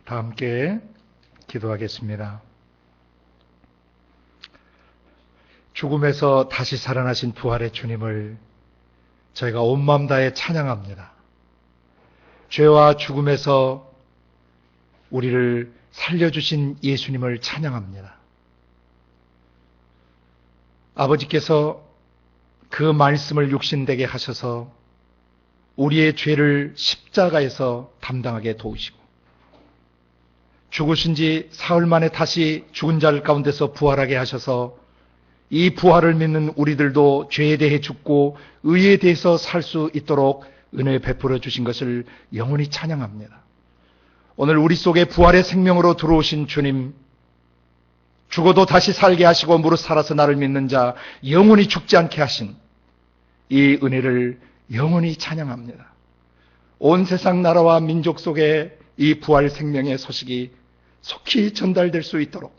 다 함께 기도하겠습니다. 죽음에서 다시 살아나신 부활의 주님을 저희가 온 마음 다해 찬양합니다. 죄와 죽음에서 우리를 살려주신 예수님을 찬양합니다. 아버지께서 그 말씀을 육신되게 하셔서 우리의 죄를 십자가에서 담당하게 도우시고 죽으신 지 사흘 만에 다시 죽은 자들 가운데서 부활하게 하셔서 이 부활을 믿는 우리들도 죄에 대해 죽고 의에 대해서 살 수 있도록 은혜 베풀어 주신 것을 영원히 찬양합니다. 오늘 우리 속에 부활의 생명으로 들어오신 주님, 죽어도 다시 살게 하시고 무릇 살아서 나를 믿는 자 영원히 죽지 않게 하신 이 은혜를 영원히 찬양합니다. 온 세상 나라와 민족 속에 이 부활 생명의 소식이 속히 전달될 수 있도록,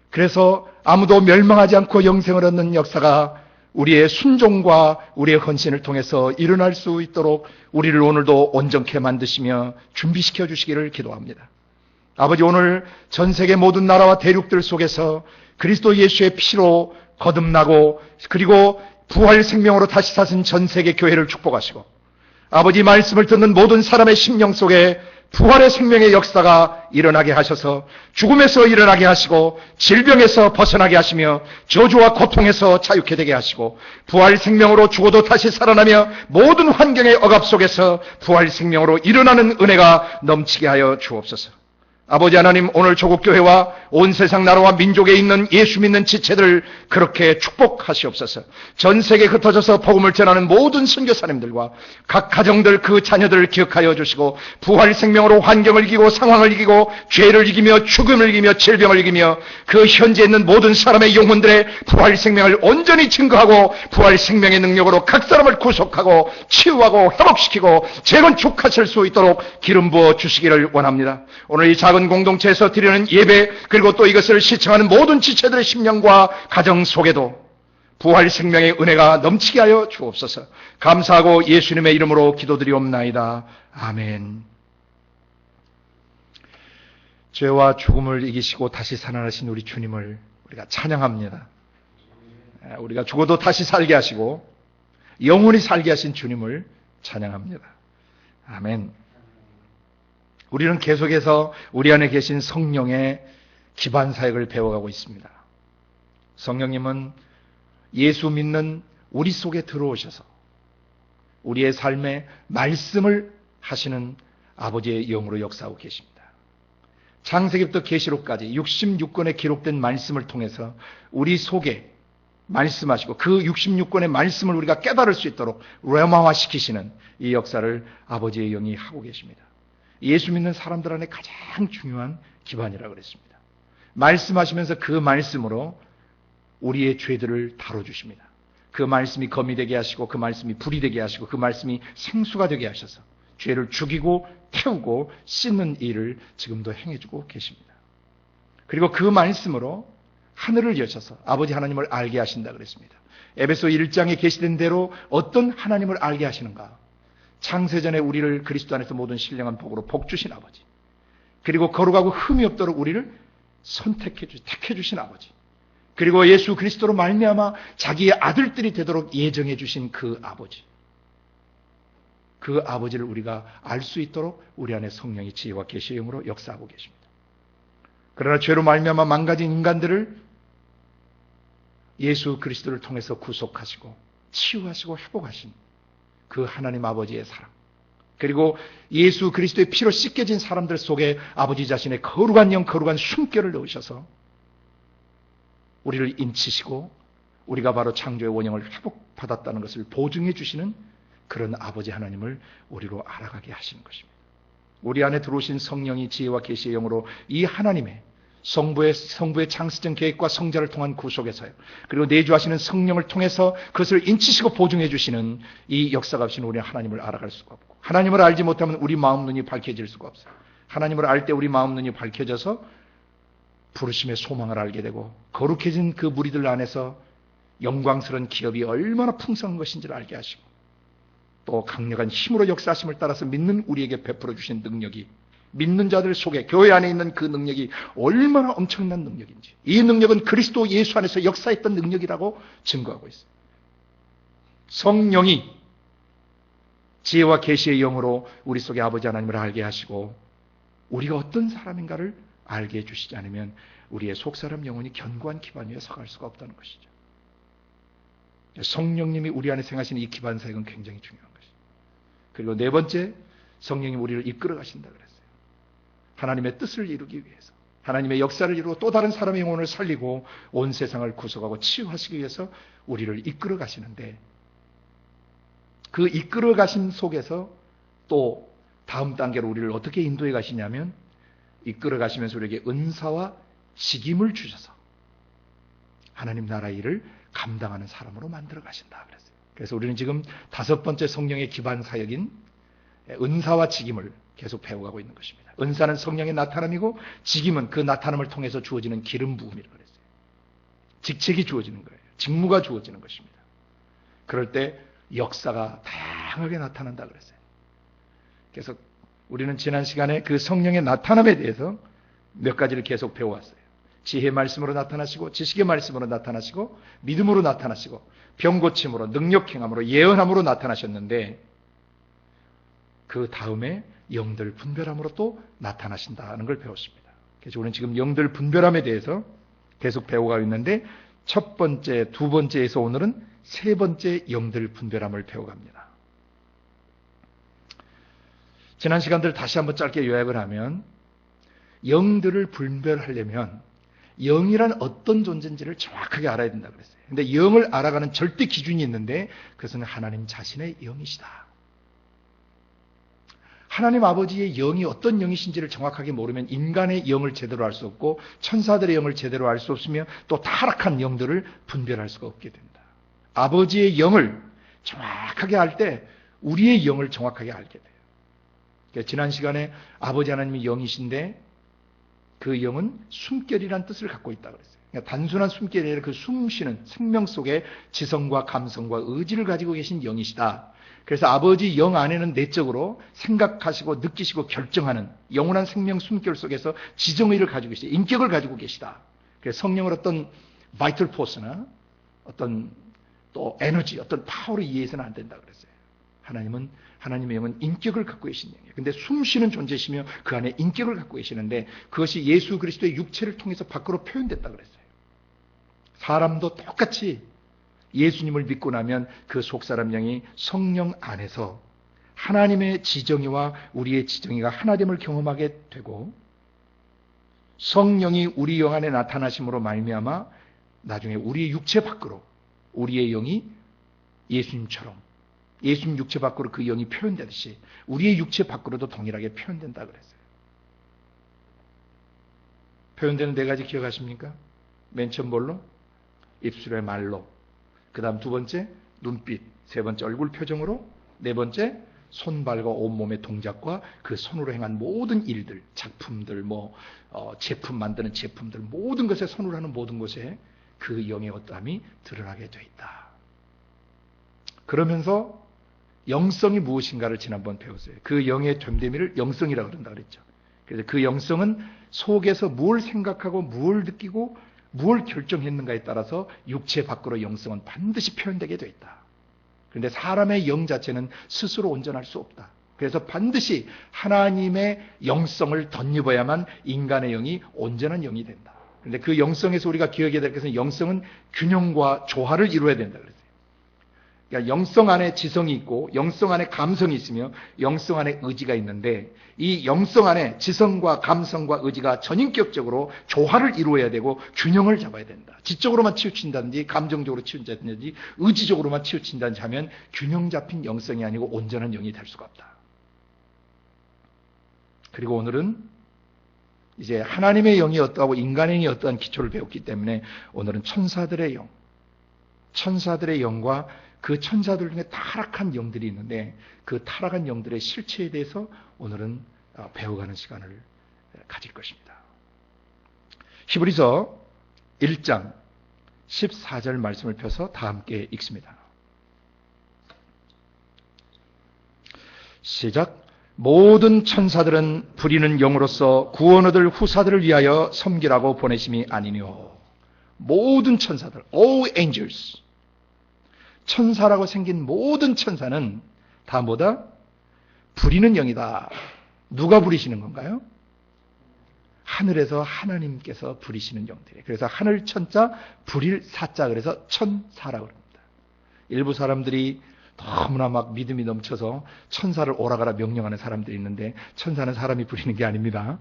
그래서 아무도 멸망하지 않고 영생을 얻는 역사가 우리의 순종과 우리의 헌신을 통해서 일어날 수 있도록 우리를 오늘도 온전케 만드시며 준비시켜 주시기를 기도합니다. 아버지, 오늘 전 세계 모든 나라와 대륙들 속에서 그리스도 예수의 피로 거듭나고 그리고 부활 생명으로 다시 사신 전 세계 교회를 축복하시고, 아버지 말씀을 듣는 모든 사람의 심령 속에 부활의 생명의 역사가 일어나게 하셔서 죽음에서 일어나게 하시고 질병에서 벗어나게 하시며 저주와 고통에서 자유케 되게 하시고 부활 생명으로 죽어도 다시 살아나며 모든 환경의 억압 속에서 부활 생명으로 일어나는 은혜가 넘치게 하여 주옵소서. 아버지 하나님, 오늘 조국교회와 온 세상 나라와 민족에 있는 예수 믿는 지체들 그렇게 축복하시옵소서. 전 세계에 흩어져서 복음을 전하는 모든 선교사님들과 각 가정들 그 자녀들을 기억하여 주시고 부활 생명으로 환경을 이기고 상황을 이기고 죄를 이기며 죽음을 이기며 질병을 이기며 그 현재 있는 모든 사람의 영혼들의 부활 생명을 온전히 증거하고 부활 생명의 능력으로 각 사람을 구속하고 치유하고 회복시키고 재건축하실 수 있도록 기름 부어 주시기를 원합니다. 오늘 이 작은 공동체에서 드리는 예배, 그리고 또 이것을 시청하는 모든 지체들의 심령과 가정 속에도 부활 생명의 은혜가 넘치게 하여 주옵소서. 감사하고 예수님의 이름으로 기도드리옵나이다. 아멘. 죄와 죽음을 이기시고 다시 살아나신 우리 주님을 우리가 찬양합니다. 우리가 죽어도 다시 살게 하시고 영원히 살게 하신 주님을 찬양합니다. 아멘. 우리는 계속해서 우리 안에 계신 성령의 기반 사역을 배워가고 있습니다. 성령님은 예수 믿는 우리 속에 들어오셔서 우리의 삶에 말씀을 하시는 아버지의 영으로 역사하고 계십니다. 창세기부터 계시록까지 66권에 기록된 말씀을 통해서 우리 속에 말씀하시고 그 66권의 말씀을 우리가 깨달을 수 있도록 레마화시키시는 이 역사를 아버지의 영이 하고 계십니다. 예수 믿는 사람들 안에 가장 중요한 기반이라고 그랬습니다. 말씀하시면서 그 말씀으로 우리의 죄들을 다뤄주십니다. 그 말씀이 검이 되게 하시고 그 말씀이 불이 되게 하시고 그 말씀이 생수가 되게 하셔서 죄를 죽이고 태우고 씻는 일을 지금도 행해주고 계십니다. 그리고 그 말씀으로 하늘을 여셔서 아버지 하나님을 알게 하신다 그랬습니다. 에베소 1장에 계시된 대로 어떤 하나님을 알게 하시는가? 창세전에 우리를 그리스도 안에서 모든 신령한 복으로 복주신 아버지, 그리고 거룩하고 흠이 없도록 우리를 택해 주신 아버지, 그리고 예수 그리스도로 말미암아 자기의 아들들이 되도록 예정해 주신 그 아버지, 그 아버지를 우리가 알 수 있도록 우리 안에 성령의 지혜와 계시의 영으로 역사하고 계십니다. 그러나 죄로 말미암아 망가진 인간들을 예수 그리스도를 통해서 구속하시고 치유하시고 회복하신 그 하나님 아버지의 사랑, 그리고 예수 그리스도의 피로 씻겨진 사람들 속에 아버지 자신의 거룩한 영, 거룩한 숨결을 넣으셔서 우리를 인치시고 우리가 바로 창조의 원형을 회복받았다는 것을 보증해 주시는 그런 아버지 하나님을 우리로 알아가게 하시는 것입니다. 우리 안에 들어오신 성령이 지혜와 계시의 영으로 이 하나님의 성부의 창세전 계획과 성자를 통한 구속에서요, 그리고 내주하시는 성령을 통해서 그것을 인치시고 보증해 주시는 이 역사가 없이는 우리는 하나님을 알아갈 수가 없고, 하나님을 알지 못하면 우리 마음 눈이 밝혀질 수가 없어요. 하나님을 알 때 우리 마음 눈이 밝혀져서 부르심의 소망을 알게 되고 거룩해진 그 무리들 안에서 영광스러운 기업이 얼마나 풍성한 것인지를 알게 하시고 또 강력한 힘으로 역사하심을 따라서 믿는 우리에게 베풀어 주신 능력이 믿는 자들 속에 교회 안에 있는 그 능력이 얼마나 엄청난 능력인지, 이 능력은 그리스도 예수 안에서 역사했던 능력이라고 증거하고 있어요. 성령이 지혜와 계시의 영으로 우리 속에 아버지 하나님을 알게 하시고 우리가 어떤 사람인가를 알게 해주시지 않으면 우리의 속사람 영혼이 견고한 기반 위에 서갈 수가 없다는 것이죠. 성령님이 우리 안에 생하시는 이 기반 사역은 굉장히 중요한 것이죠. 그리고 네 번째, 성령님이 우리를 이끌어 가신다 그랬어요. 하나님의 뜻을 이루기 위해서, 하나님의 역사를 이루고 또 다른 사람의 영혼을 살리고 온 세상을 구속하고 치유하시기 위해서 우리를 이끌어 가시는데, 그 이끌어 가심 속에서 또 다음 단계로 우리를 어떻게 인도해 가시냐면, 이끌어 가시면서 우리에게 은사와 직임을 주셔서 하나님 나라 일을 감당하는 사람으로 만들어 가신다 그랬어요. 그래서 우리는 지금 다섯 번째 성령의 기반 사역인 은사와 직임을 계속 배워가고 있는 것입니다. 은사는 성령의 나타남이고 직임은 그 나타남을 통해서 주어지는 기름 부음이라고 그랬어요. 직책이 주어지는 거예요. 직무가 주어지는 것입니다. 그럴 때 역사가 다양하게 나타난다 그랬어요. 그래서 우리는 지난 시간에 그 성령의 나타남에 대해서 몇 가지를 계속 배워왔어요. 지혜의 말씀으로 나타나시고, 지식의 말씀으로 나타나시고, 믿음으로 나타나시고, 병고침으로, 능력행함으로, 예언함으로 나타나셨는데, 그 다음에 영들 분별함으로 또 나타나신다는 걸 배웠습니다. 그래서 우리는 지금 영들 분별함에 대해서 계속 배워가고 있는데, 첫 번째, 두 번째에서 오늘은 세 번째 영들 분별함을 배워갑니다. 지난 시간들 다시 한번 짧게 요약을 하면, 영들을 분별하려면 영이란 어떤 존재인지를 정확하게 알아야 된다고 그랬어요. 근데 영을 알아가는 절대 기준이 있는데 그것은 하나님 자신의 영이시다. 하나님 아버지의 영이 어떤 영이신지를 정확하게 모르면 인간의 영을 제대로 알 수 없고 천사들의 영을 제대로 알 수 없으며 또 타락한 영들을 분별할 수가 없게 된다. 아버지의 영을 정확하게 알 때 우리의 영을 정확하게 알게 돼요. 그러니까 지난 시간에 아버지 하나님이 영이신데 그 영은 숨결이란 뜻을 갖고 있다고 그랬어요. 그러니까 단순한 숨결이 아니라 그 숨쉬는 생명 속에 지성과 감성과 의지를 가지고 계신 영이시다. 그래서 아버지 영 안에는 내적으로 생각하시고 느끼시고 결정하는 영원한 생명 숨결 속에서 지정의를 가지고 계시다. 인격을 가지고 계시다. 그래서 성령을 어떤 바이털 포스나 어떤 또 에너지, 어떤 파워로 이해해서는 안 된다 그랬어요. 하나님의 영은 인격을 갖고 계신 영이에요. 근데 숨쉬는 존재시며 그 안에 인격을 갖고 계시는데 그것이 예수 그리스도의 육체를 통해서 밖으로 표현됐다 그랬어요. 사람도 똑같이 예수님을 믿고 나면 그 속사람 영이 성령 안에서 하나님의 지정의와 우리의 지정의가 하나됨을 경험하게 되고 성령이 우리 영 안에 나타나심으로 말미암아 나중에 우리의 육체 밖으로 우리의 영이 예수님처럼 예수님 육체 밖으로 그 영이 표현되듯이 우리의 육체 밖으로도 동일하게 표현된다 그랬어요. 표현되는 네 가지 기억하십니까? 맨 처음 뭘로? 입술의 말로. 그 다음 두 번째 눈빛. 세 번째 얼굴 표정으로. 네 번째 손발과 온몸의 동작과 그 손으로 행한 모든 일들, 작품들, 제품 만드는 제품들, 모든 것에 손으로 하는 모든 것에 그 영의 어떠함이 드러나게 되어 있다. 그러면서 영성이 무엇인가를 지난번 배웠어요. 그 영의 됨됨이를 영성이라고 그런다 그랬죠. 그래서 그 영성은 속에서 뭘 생각하고 뭘 느끼고 뭘 결정했는가에 따라서 육체 밖으로 영성은 반드시 표현되게 되어 있다. 그런데 사람의 영 자체는 스스로 온전할 수 없다. 그래서 반드시 하나님의 영성을 덧입어야만 인간의 영이 온전한 영이 된다. 그런데 그 영성에서 우리가 기억해야 될 것은 영성은 균형과 조화를 이루어야 된다 그랬어요. 그러니까 영성 안에 지성이 있고 영성 안에 감성이 있으며 영성 안에 의지가 있는데 이 영성 안에 지성과 감성과 의지가 전인격적으로 조화를 이루어야 되고 균형을 잡아야 된다. 지적으로만 치우친다든지 감정적으로 치우친다든지 의지적으로만 치우친다든지 하면 균형 잡힌 영성이 아니고 온전한 영이 될 수가 없다. 그리고 오늘은 이제 하나님의 영이 어떠하고 인간의 영이 어떠한 기초를 배웠기 때문에 오늘은 천사들의 영, 천사들의 영과 그 천사들 중에 타락한 영들이 있는데 그 타락한 영들의 실체에 대해서 오늘은 배워가는 시간을 가질 것입니다. 히브리서 1장 14절 말씀을 펴서 다 함께 읽습니다. 시작. 모든 천사들은 부리는 영으로서 구원 얻을 후사들을 위하여 섬기라고 보내심이 아니뇨. 모든 천사들, all angels. 천사라고 생긴 모든 천사는 다 뭐다? 부리는 영이다. 누가 부리시는 건가요? 하늘에서 하나님께서 부리시는 영들이에요. 그래서 하늘 천자, 부릴 사자, 그래서 천사라고 합니다. 일부 사람들이 너무나 막 믿음이 넘쳐서 천사를 오라가라 명령하는 사람들이 있는데, 천사는 사람이 부리는 게 아닙니다.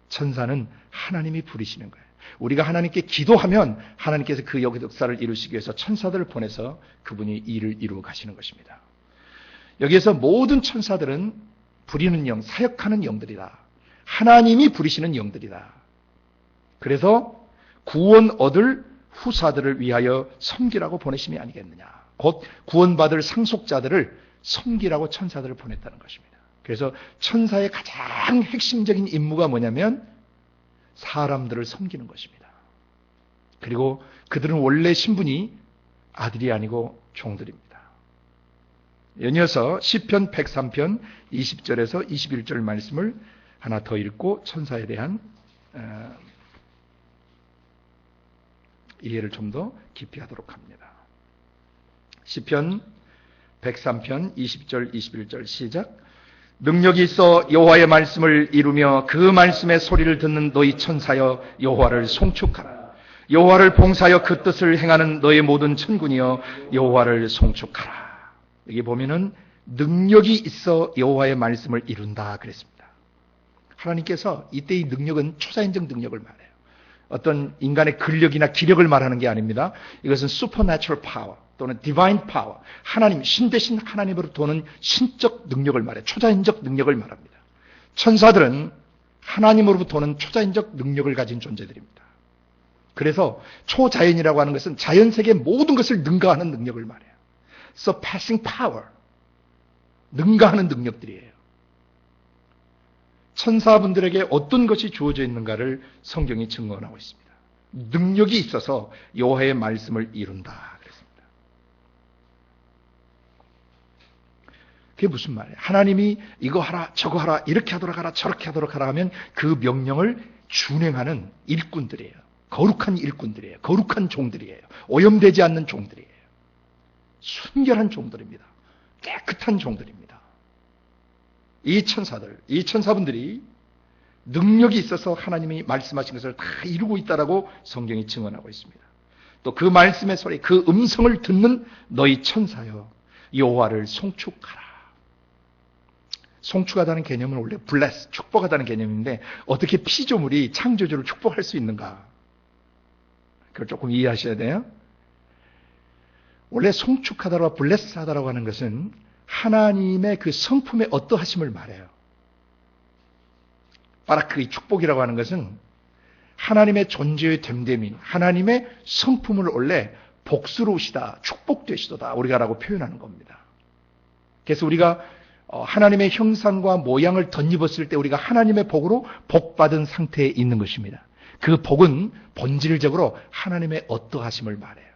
천사는 하나님이 부리시는 거예요. 우리가 하나님께 기도하면 하나님께서 그 역사를 이루시기 위해서 천사들을 보내서 그분이 일을 이루어 가시는 것입니다. 여기에서 모든 천사들은 부리는 영, 사역하는 영들이다. 하나님이 부리시는 영들이다. 그래서 구원 얻을 후사들을 위하여 섬기라고 보내심이 아니겠느냐. 곧 구원받을 상속자들을 섬기라고 천사들을 보냈다는 것입니다. 그래서 천사의 가장 핵심적인 임무가 뭐냐면 사람들을 섬기는 것입니다. 그리고 그들은 원래 신분이 아들이 아니고 종들입니다. 연이어서 시편 103편 20절에서 21절 말씀을 하나 더 읽고 천사에 대한 이해를 좀 더 깊이 하도록 합니다. 시편 103편 20절 21절 시작. 능력이 있어 여호와의 말씀을 이루며 그 말씀의 소리를 듣는 너희 천사여 여호와를 송축하라. 여호와를 봉사하여 그 뜻을 행하는 너희 모든 천군이여 여호와를 송축하라. 여기 보면은 능력이 있어 여호와의 말씀을 이룬다 그랬습니다. 하나님께서 이때 이 능력은 초자연적 능력을 말해요. 어떤 인간의 근력이나 기력을 말하는 게 아닙니다. 이것은 supernatural power 또는 divine power, 하나님, 신 대신 하나님으로 도는 신적 능력을 말해요. 초자연적 능력을 말합니다. 천사들은 하나님으로부터 오는 초자연적 능력을 가진 존재들입니다. 그래서 초자연이라고 하는 것은 자연 세계의 모든 것을 능가하는 능력을 말해요. surpassing power, 능가하는 능력들이에요. 천사분들에게 어떤 것이 주어져 있는가를 성경이 증언하고 있습니다. 능력이 있어서 여호와의 말씀을 이룬다 그랬습니다. 그게 무슨 말이에요? 하나님이 이거 하라 저거 하라 이렇게 하도록 하라 저렇게 하도록 하라 하면 그 명령을 준행하는 일꾼들이에요. 거룩한 일꾼들이에요. 거룩한 종들이에요. 오염되지 않는 종들이에요. 순결한 종들입니다. 깨끗한 종들입니다. 이 천사들, 이 천사분들이 능력이 있어서 하나님이 말씀하신 것을 다 이루고 있다라고 성경이 증언하고 있습니다. 또 그 말씀의 소리, 그 음성을 듣는 너희 천사여 여호와를 송축하라. 송축하다는 개념은 원래 bless, 축복하다는 개념인데 어떻게 피조물이 창조주를 축복할 수 있는가? 그걸 조금 이해하셔야 돼요. 원래 송축하다라고 bless하다라고 하는 것은 하나님의 그 성품의 어떠하심을 말해요. 바라크, 이 축복이라고 하는 것은 하나님의 존재의 됨됨이, 하나님의 성품을 원래 복스러우시다, 축복되시도다 우리가라고 표현하는 겁니다. 그래서 우리가 하나님의 형상과 모양을 덧입었을 때 우리가 하나님의 복으로 복받은 상태에 있는 것입니다. 그 복은 본질적으로 하나님의 어떠하심을 말해요.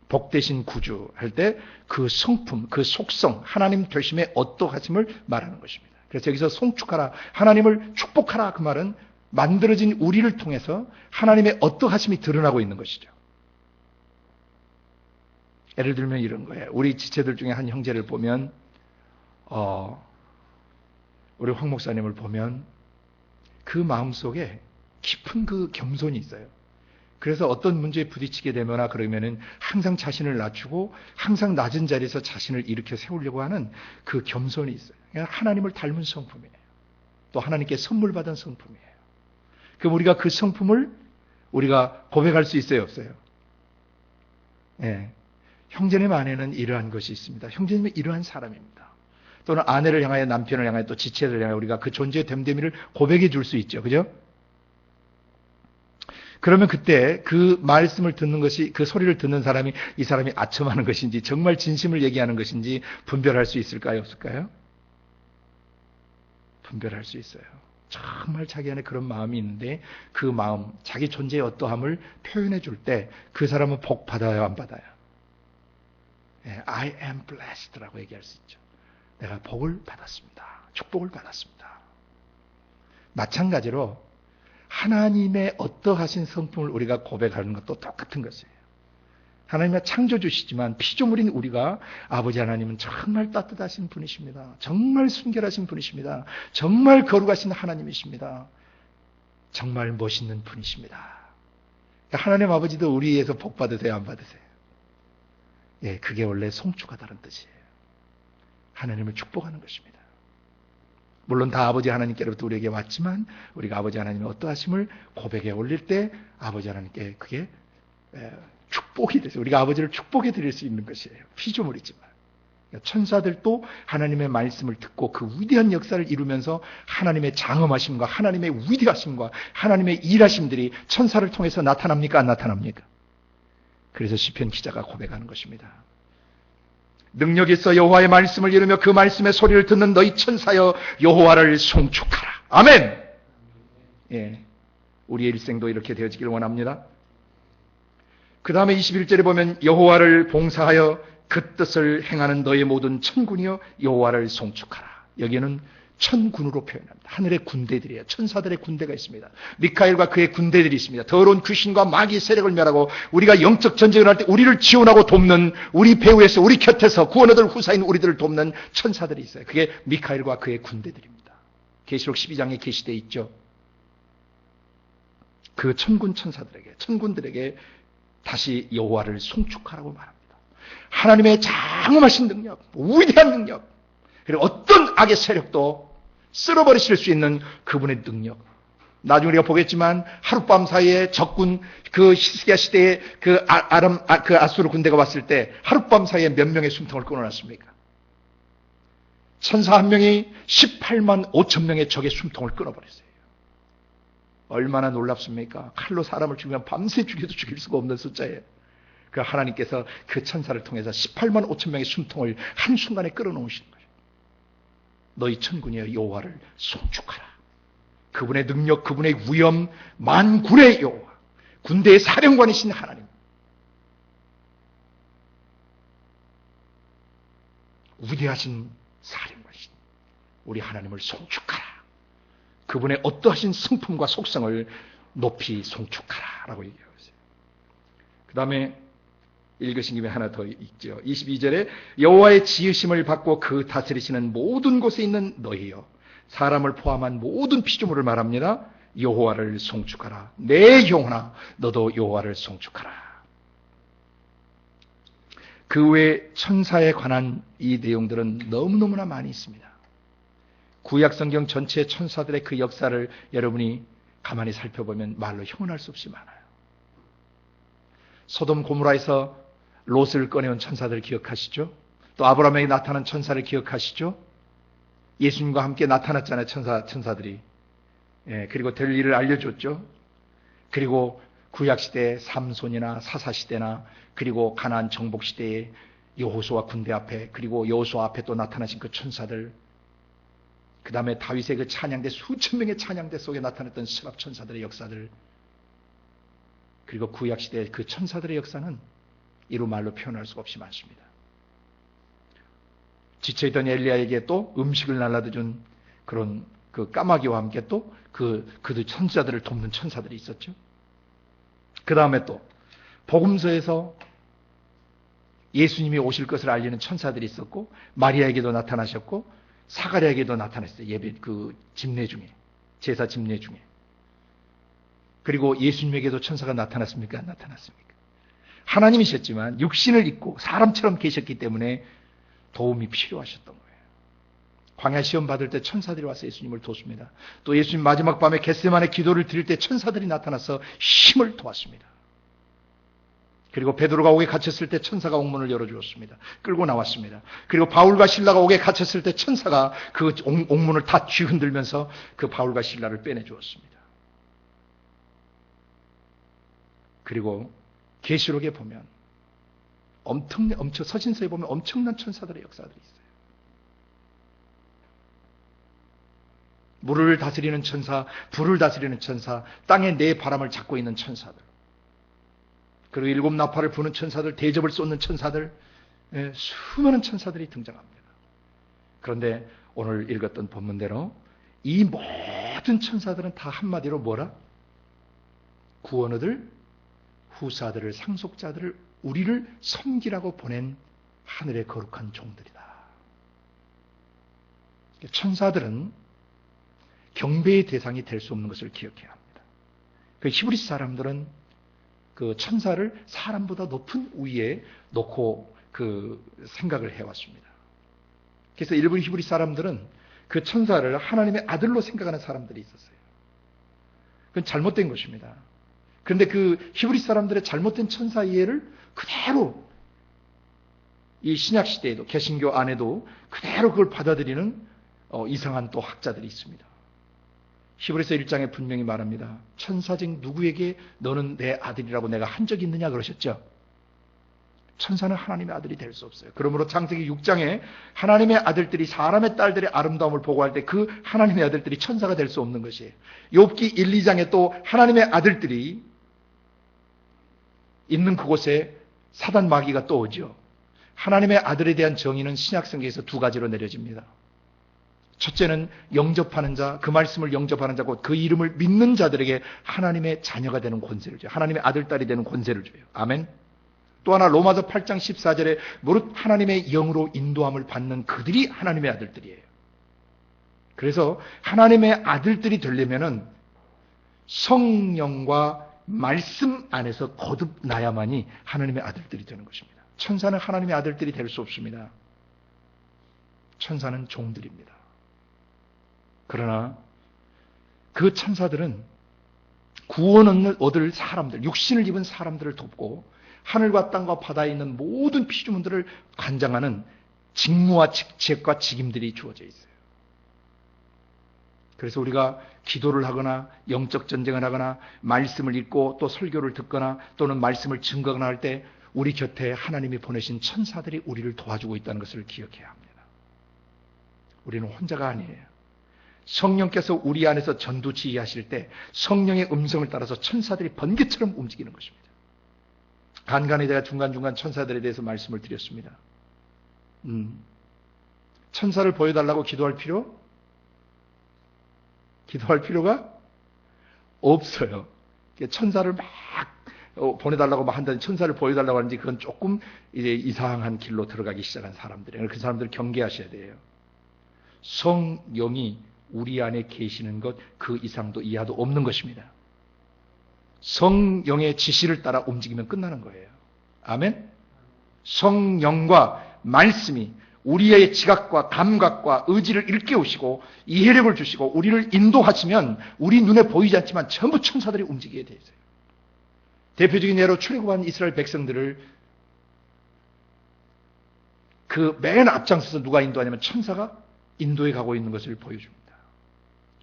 복되신 구주 할 때 그 성품, 그 속성, 하나님 되심의 어떠하심을 말하는 것입니다. 그래서 여기서 송축하라, 하나님을 축복하라 그 말은 만들어진 우리를 통해서 하나님의 어떠하심이 드러나고 있는 것이죠. 예를 들면 이런 거예요. 우리 지체들 중에 한 형제를 보면 우리 황 목사님을 보면 그 마음속에 깊은 그 겸손이 있어요. 그래서 어떤 문제에 부딪히게 되거나 그러면은 항상 자신을 낮추고 항상 낮은 자리에서 자신을 일으켜 세우려고 하는 그 겸손이 있어요. 하나님을 닮은 성품이에요. 또 하나님께 선물 받은 성품이에요. 그럼 우리가 그 성품을 우리가 고백할 수 있어요, 없어요? 예. 형제님 안에는 이러한 것이 있습니다. 형제님은 이러한 사람입니다. 또는 아내를 향하여 남편을 향하여 또 지체를 향하여 우리가 그 존재의 됨됨이를 고백해 줄 수 있죠. 그죠? 그러면 그때 그 말씀을 듣는 것이, 그 소리를 듣는 사람이 이 사람이 아첨하는 것인지 정말 진심을 얘기하는 것인지 분별할 수 있을까요? 없을까요? 분별할 수 있어요. 정말 자기 안에 그런 마음이 있는데 그 마음, 자기 존재의 어떠함을 표현해 줄 때 그 사람은 복 받아요, 안 받아요? I am blessed라고 얘기할 수 있죠. 내가 복을 받았습니다. 축복을 받았습니다. 마찬가지로 하나님의 어떠하신 성품을 우리가 고백하는 것도 똑같은 것이에요. 하나님의 창조주시지만 피조물인 우리가 아버지 하나님은 정말 따뜻하신 분이십니다. 정말 순결하신 분이십니다. 정말 거룩하신 하나님이십니다. 정말 멋있는 분이십니다. 하나님 아버지도 우리에서 복 받으세요, 안 받으세요? 예, 그게 원래 송축하다는 뜻이에요. 하나님을 축복하는 것입니다. 물론 다 아버지 하나님께로부터 우리에게 왔지만 우리가 아버지 하나님의 어떠하심을 고백에 올릴 때 아버지 하나님께 그게 축복이 되죠. 우리가 아버지를 축복해 드릴 수 있는 것이에요. 피조물이지만. 천사들도 하나님의 말씀을 듣고 그 위대한 역사를 이루면서 하나님의 장엄하심과 하나님의 위대하심과 하나님의 일하심들이 천사를 통해서 나타납니까? 안 나타납니까? 그래서 시편 기자가 고백하는 것입니다. 능력 있어 여호와의 말씀을 이루며 그 말씀의 소리를 듣는 너희 천사여 여호와를 송축하라. 아멘. 예, 우리의 일생도 이렇게 되어지길 원합니다. 그 다음에 21절에 보면 여호와를 봉사하여 그 뜻을 행하는 너의 모든 천군이여 여호와를 송축하라. 여기에는 천군으로 표현합니다. 하늘의 군대들이에요. 천사들의 군대가 있습니다. 미카엘과 그의 군대들이 있습니다. 더러운 귀신과 마귀 세력을 멸하고 우리가 영적 전쟁을 할 때 우리를 지원하고 돕는 우리 배후에서 우리 곁에서 구원 얻을 후사인 우리들을 돕는 천사들이 있어요. 그게 미카엘과 그의 군대들입니다. 계시록 12장에 계시되어 있죠. 그 천군 천사들에게 천군들에게 다시 여호와를 송축하라고 말합니다. 하나님의 장엄하신 능력, 위대한 능력, 그리고 어떤 악의 세력도 쓸어버리실 수 있는 그분의 능력. 나중에 우리가 보겠지만 하룻밤 사이에 적군 그 히스기야 시대에 그 아수르 군대가 왔을 때 하룻밤 사이에 몇 명의 숨통을 끊어놨습니까? 천사 한 명이 18만 5천 명의 적의 숨통을 끊어버렸어요. 얼마나 놀랍습니까? 칼로 사람을 죽이면 밤새 죽여도 죽일 수가 없는 숫자예요. 그 하나님께서 그 천사를 통해서 18만 5천 명의 숨통을 한순간에 끌어놓으시는 거예요. 너희 천군이여 여호와를 송축하라. 그분의 능력, 그분의 위엄, 만군의 여호와, 군대의 사령관이신 하나님. 위대하신 사령관이신 우리 하나님을 송축하라. 그분의 어떠하신 성품과 속성을 높이 송축하라 라고 얘기하고 있어요. 그 다음에 읽으신 김에 하나 더 있죠. 22절에 여호와의 지으심을 받고 그 다스리시는 모든 곳에 있는 너희여, 사람을 포함한 모든 피조물을 말합니다. 여호와를 송축하라. 내 영혼아 너도 여호와를 송축하라. 그 외에 천사에 관한 이 내용들은 너무너무나 많이 있습니다. 구약 성경 전체 천사들의 그 역사를 여러분이 가만히 살펴보면 말로 형언할 수 없이 많아요. 소돔 고모라에서 롯을 꺼내온 천사들 기억하시죠? 또 아브라함에게 나타난 천사를 기억하시죠? 예수님과 함께 나타났잖아요. 천사들이. 예, 그리고 될 일을 알려줬죠. 그리고 구약시대 삼손이나 사사시대나 그리고 가나안 정복시대의 여호수아 군대 앞에, 그리고 여호수아 앞에 또 나타나신 그 천사들, 그 다음에 다윗의 그 찬양대, 수천 명의 찬양대 속에 나타났던 스랍 천사들의 역사들, 그리고 구약시대의 그 천사들의 역사는 이루 말로 표현할 수가 없이 많습니다. 지쳐있던 엘리야에게 또 음식을 날라다준 그런 그 까마귀와 함께 또 그들 천사들을 돕는 천사들이 있었죠. 그 다음에 또 복음서에서 예수님이 오실 것을 알리는 천사들이 있었고, 마리아에게도 나타나셨고 사가랴에게도 나타났어요. 예배 그 집례 중에, 제사 집례 중에. 그리고 예수님에게도 천사가 나타났습니까? 안 나타났습니까? 하나님이셨지만 육신을 입고 사람처럼 계셨기 때문에 도움이 필요하셨던 거예요. 광야 시험 받을 때 천사들이 와서 예수님을 돕습니다. 또 예수님 마지막 밤에 겟세마네 기도를 드릴 때 천사들이 나타나서 힘을 도왔습니다. 그리고 베드로가 옥에 갇혔을 때 천사가 옥문을 열어주었습니다. 끌고 나왔습니다. 그리고 바울과 실라가 옥에 갇혔을 때 천사가 그 옥문을 다 쥐흔들면서 그 바울과 실라를 빼내주었습니다. 그리고 계시록에 보면 서신서에 보면 엄청난 천사들의 역사들이 있어요. 물을 다스리는 천사, 불을 다스리는 천사, 땅의 네 바람을 잡고 있는 천사들, 그리고 일곱 나팔을 부는 천사들, 대접을 쏟는 천사들, 수많은 천사들이 등장합니다. 그런데 오늘 읽었던 본문대로 이 모든 천사들은 다 한마디로 뭐라? 구원 얻을 후사들을, 상속자들을, 우리를 섬기라고 보낸 하늘의 거룩한 종들이다. 천사들은 경배의 대상이 될 수 없는 것을 기억해야 합니다. 그 히브리 사람들은 그 천사를 사람보다 높은 위에 놓고 그 생각을 해왔습니다. 그래서 일부 히브리 사람들은 그 천사를 하나님의 아들로 생각하는 사람들이 있었어요. 그건 잘못된 것입니다. 그런데 그 히브리 사람들의 잘못된 천사 이해를 그대로 이 신약 시대에도, 개신교 안에도 그대로 그걸 받아들이는 이상한 또 학자들이 있습니다. 히브리서 1장에 분명히 말합니다. 천사직 누구에게 너는 내 아들이라고 내가 한 적이 있느냐 그러셨죠. 천사는 하나님의 아들이 될 수 없어요. 그러므로 창세기 6장에 하나님의 아들들이 사람의 딸들의 아름다움을 보고할 때 그 하나님의 아들들이 천사가 될 수 없는 것이에요. 욥기 1, 2장에 또 하나님의 아들들이 있는 그곳에 사단 마귀가 또 오죠. 하나님의 아들에 대한 정의는 신약 성경에서 두 가지로 내려집니다. 첫째는 영접하는 자, 그 말씀을 영접하는 자고 그 이름을 믿는 자들에게 하나님의 자녀가 되는 권세를 줘요. 하나님의 아들, 딸이 되는 권세를 줘요. 아멘. 또 하나 로마서 8장 14절에 무릇 하나님의 영으로 인도함을 받는 그들이 하나님의 아들들이에요. 그래서 하나님의 아들들이 되려면은 성령과 말씀 안에서 거듭나야만이 하나님의 아들들이 되는 것입니다. 천사는 하나님의 아들들이 될 수 없습니다. 천사는 종들입니다. 그러나 그 천사들은 구원을 얻을 사람들, 육신을 입은 사람들을 돕고 하늘과 땅과 바다에 있는 모든 피조물들을 관장하는 직무와 직책과 직임들이 주어져 있어요. 그래서 우리가 기도를 하거나 영적 전쟁을 하거나 말씀을 읽고 또 설교를 듣거나 또는 말씀을 증거하거나 할 때 우리 곁에 하나님이 보내신 천사들이 우리를 도와주고 있다는 것을 기억해야 합니다. 우리는 혼자가 아니에요. 성령께서 우리 안에서 전두지휘하실 때 성령의 음성을 따라서 천사들이 번개처럼 움직이는 것입니다. 간간히 제가 중간중간 천사들에 대해서 말씀을 드렸습니다. 천사를 보여달라고 기도할 필요가 없어요. 천사를 막 보내달라고 막 한다는, 천사를 보여달라고 하는지 그건 조금 이제 이상한 길로 들어가기 시작한 사람들이에요. 그 사람들 경계하셔야 돼요. 성령이 우리 안에 계시는 것 그 이상도 이하도 없는 것입니다. 성령의 지시를 따라 움직이면 끝나는 거예요. 아멘? 성령과 말씀이 우리의 지각과 감각과 의지를 일깨우시고 이해력을 주시고 우리를 인도하시면 우리 눈에 보이지 않지만 전부 천사들이 움직이게 되어 있어요. 대표적인 예로 출애굽한 이스라엘 백성들을 그 맨 앞장서서 누가 인도하냐면 천사가 인도해 가고 있는 것을 보여줍니다.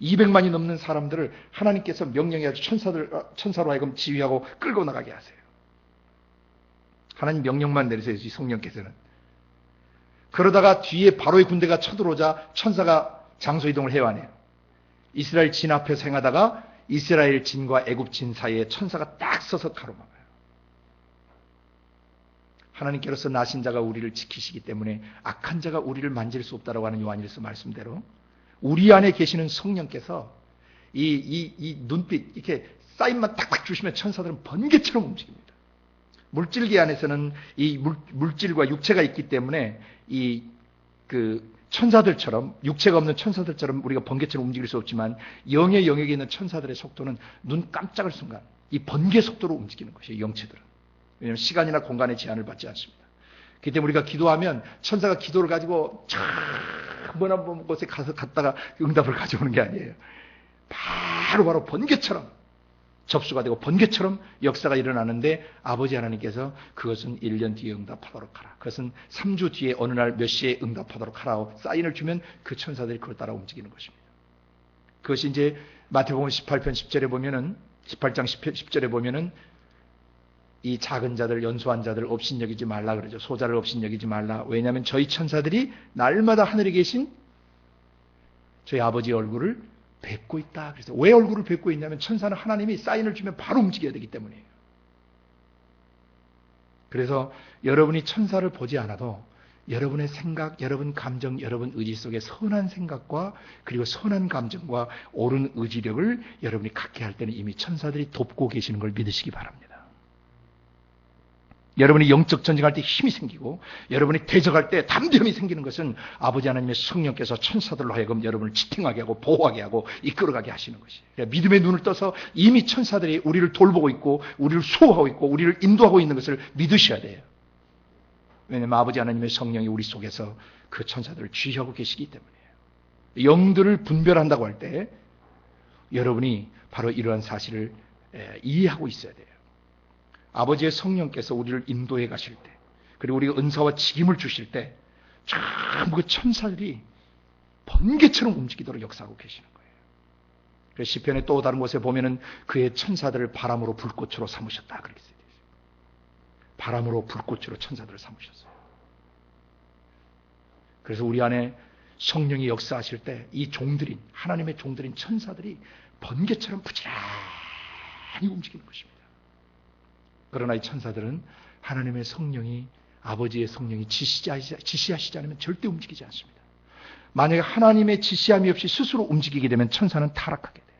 200만이 넘는 사람들을 하나님께서 명령해가지고 천사로 하여금 지휘하고 끌고 나가게 하세요. 하나님 명령만 내리세요, 성령께서는. 그러다가 뒤에 바로의 군대가 쳐들어오자 천사가 장소 이동을 해야 하네요. 이스라엘 진 앞에서 행하다가 이스라엘 진과 애굽 진 사이에 천사가 딱 서서 가로막아요. 하나님께로서 나신 자가 우리를 지키시기 때문에 악한 자가 우리를 만질 수 없다라고 하는 요한일서 말씀대로 우리 안에 계시는 성령께서 이 눈빛 이렇게 사인만 탁탁 주시면 천사들은 번개처럼 움직입니다. 물질계 안에서는 이 물질과 육체가 있기 때문에 그 천사들처럼, 육체가 없는 천사들처럼 우리가 번개처럼 움직일 수 없지만 영의 영역에 있는 천사들의 속도는 눈 깜짝할 순간 이 번개 속도로 움직이는 것이에요. 영체들은. 왜냐하면 시간이나 공간의 제한을 받지 않습니다. 그렇기 때문에 우리가 기도하면 천사가 기도를 가지고 먼 한 곳에 갔다가 응답을 가져오는 게 아니에요. 바로 번개처럼 접수가 되고 번개처럼 역사가 일어나는데 아버지 하나님께서 그것은 1년 뒤에 응답하도록 하라. 그것은 3주 뒤에 어느 날 몇 시에 응답하도록 하라고 사인을 주면 그 천사들이 그걸 따라 움직이는 것입니다. 그것이 이제 마태복음 18편 10절에 보면은 18장 10절에 보면은 이 작은 자들, 연소한 자들 업신여기지 말라 그러죠. 소자를 업신여기지 말라. 왜냐하면 저희 천사들이 날마다 하늘에 계신 저희 아버지의 얼굴을 뵙고 있다. 그래서 왜 얼굴을 뵙고 있냐면 천사는 하나님이 사인을 주면 바로 움직여야 되기 때문이에요. 그래서 여러분이 천사를 보지 않아도 여러분의 생각, 여러분 감정, 여러분 의지 속에 선한 생각과 그리고 선한 감정과 옳은 의지력을 여러분이 갖게 할 때는 이미 천사들이 돕고 계시는 걸 믿으시기 바랍니다. 여러분이 영적 전쟁할 때 힘이 생기고 여러분이 대적할 때 담대함이 생기는 것은 아버지 하나님의 성령께서 천사들로 하여금 여러분을 지탱하게 하고 보호하게 하고 이끌어가게 하시는 것이에요. 그러니까 믿음의 눈을 떠서 이미 천사들이 우리를 돌보고 있고 우리를 수호하고 있고 우리를 인도하고 있는 것을 믿으셔야 돼요. 왜냐하면 아버지 하나님의 성령이 우리 속에서 그 천사들을 지휘하고 계시기 때문이에요. 영들을 분별한다고 할 때 여러분이 바로 이러한 사실을 이해하고 있어야 돼요. 아버지의 성령께서 우리를 인도해 가실 때, 그리고 우리가 은사와 직임을 주실 때 전부 그 천사들이 번개처럼 움직이도록 역사하고 계시는 거예요. 그래서 시편의 또 다른 곳에 보면은 그의 천사들을 바람으로 불꽃으로 삼으셨다 그렇게 써요. 바람으로 불꽃으로 천사들을 삼으셨어요. 그래서 우리 안에 성령이 역사하실 때 이 종들인 하나님의 종들인 천사들이 번개처럼 부지런히 움직이는 것입니다. 그러나 이 천사들은 하나님의 성령이 아버지의 성령이 지시하시지 않으면 절대 움직이지 않습니다. 만약에 하나님의 지시함이 없이 스스로 움직이게 되면 천사는 타락하게 돼요.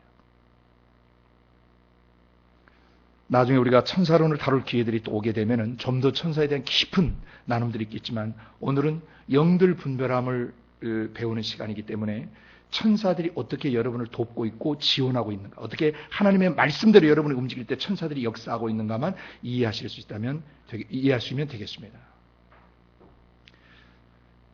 나중에 우리가 천사론을 다룰 기회들이 또 오게 되면 좀 더 천사에 대한 깊은 나눔들이 있겠지만 오늘은 영들 분별함을 배우는 시간이기 때문에 천사들이 어떻게 여러분을 돕고 있고 지원하고 있는가, 어떻게 하나님의 말씀대로 여러분이 움직일 때 천사들이 역사하고 있는가만 이해하실 수 있다면 이해하시면 되겠습니다.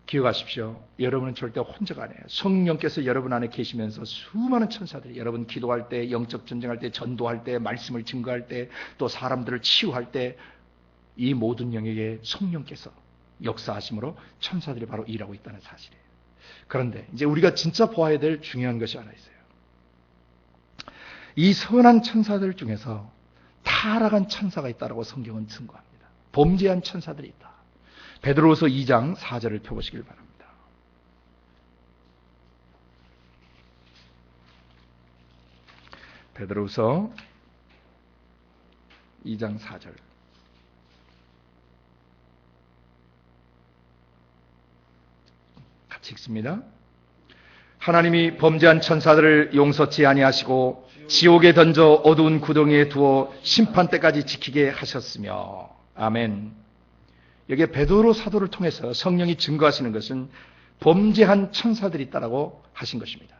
기억하십시오. 여러분은 절대 혼자가 아니에요. 성령께서 여러분 안에 계시면서 수많은 천사들이 여러분 기도할 때, 영적 전쟁할 때, 전도할 때, 말씀을 증거할 때, 또 사람들을 치유할 때 이 모든 영역에 성령께서 역사하심으로 천사들이 바로 일하고 있다는 사실이에요. 그런데 이제 우리가 진짜 보아야 될 중요한 것이 하나 있어요. 이 선한 천사들 중에서 타락한 천사가 있다고 성경은 증거합니다. 범죄한 천사들이 있다. 베드로후서 2장 4절을 펴보시길 바랍니다. 베드로후서 2장 4절. 같이 읽습니다. 하나님이 범죄한 천사들을 용서치 아니하시고 지옥에 던져 어두운 구덩이에 두어 심판 때까지 지키게 하셨으며. 아멘. 여기에 베드로 사도를 통해서 성령이 증거하시는 것은 범죄한 천사들이 있다라고 하신 것입니다.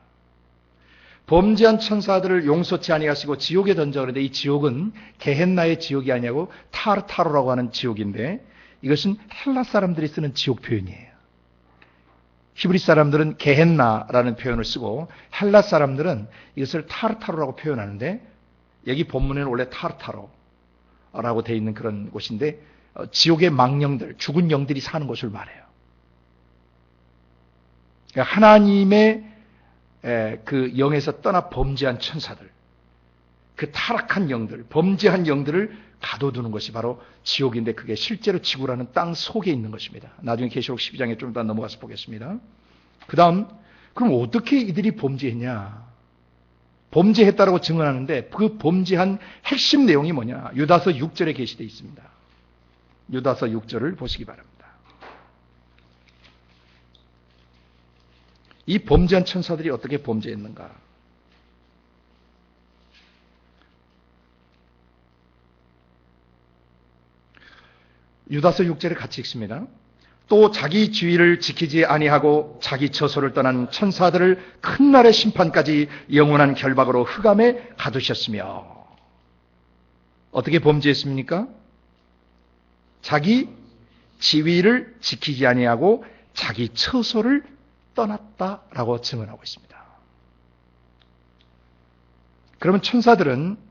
범죄한 천사들을 용서치 아니하시고 지옥에 던져. 그런데 이 지옥은 게헨나의 지옥이 아니고 타르타로라고 하는 지옥인데 이것은 헬라 사람들이 쓰는 지옥 표현이에요. 히브리 사람들은 게헨나라는 표현을 쓰고 헬라 사람들은 이것을 타르타로라고 표현하는데 여기 본문에는 원래 타르타로라고 되어 있는 그런 곳인데 지옥의 망령들, 죽은 영들이 사는 곳을 말해요. 그러니까 하나님의 그 영에서 떠나 범죄한 천사들, 그 타락한 영들, 범죄한 영들을 가둬두는 것이 바로 지옥인데 그게 실제로 지구라는 땅 속에 있는 것입니다. 나중에 계시록 12장에 좀 더 넘어가서 보겠습니다. 그 다음, 그럼 어떻게 이들이 범죄했냐? 범죄했다라고 증언하는데 그 범죄한 핵심 내용이 뭐냐? 유다서 6절에 게시되어 있습니다. 유다서 6절을 보시기 바랍니다. 이 범죄한 천사들이 어떻게 범죄했는가? 유다서 6절에 같이 읽습니다. 또 자기 지위를 지키지 아니하고 자기 처소를 떠난 천사들을 큰 날의 심판까지 영원한 결박으로 흑암에 가두셨으며. 어떻게 범죄했습니까? 자기 지위를 지키지 아니하고 자기 처소를 떠났다라고 증언하고 있습니다. 그러면 천사들은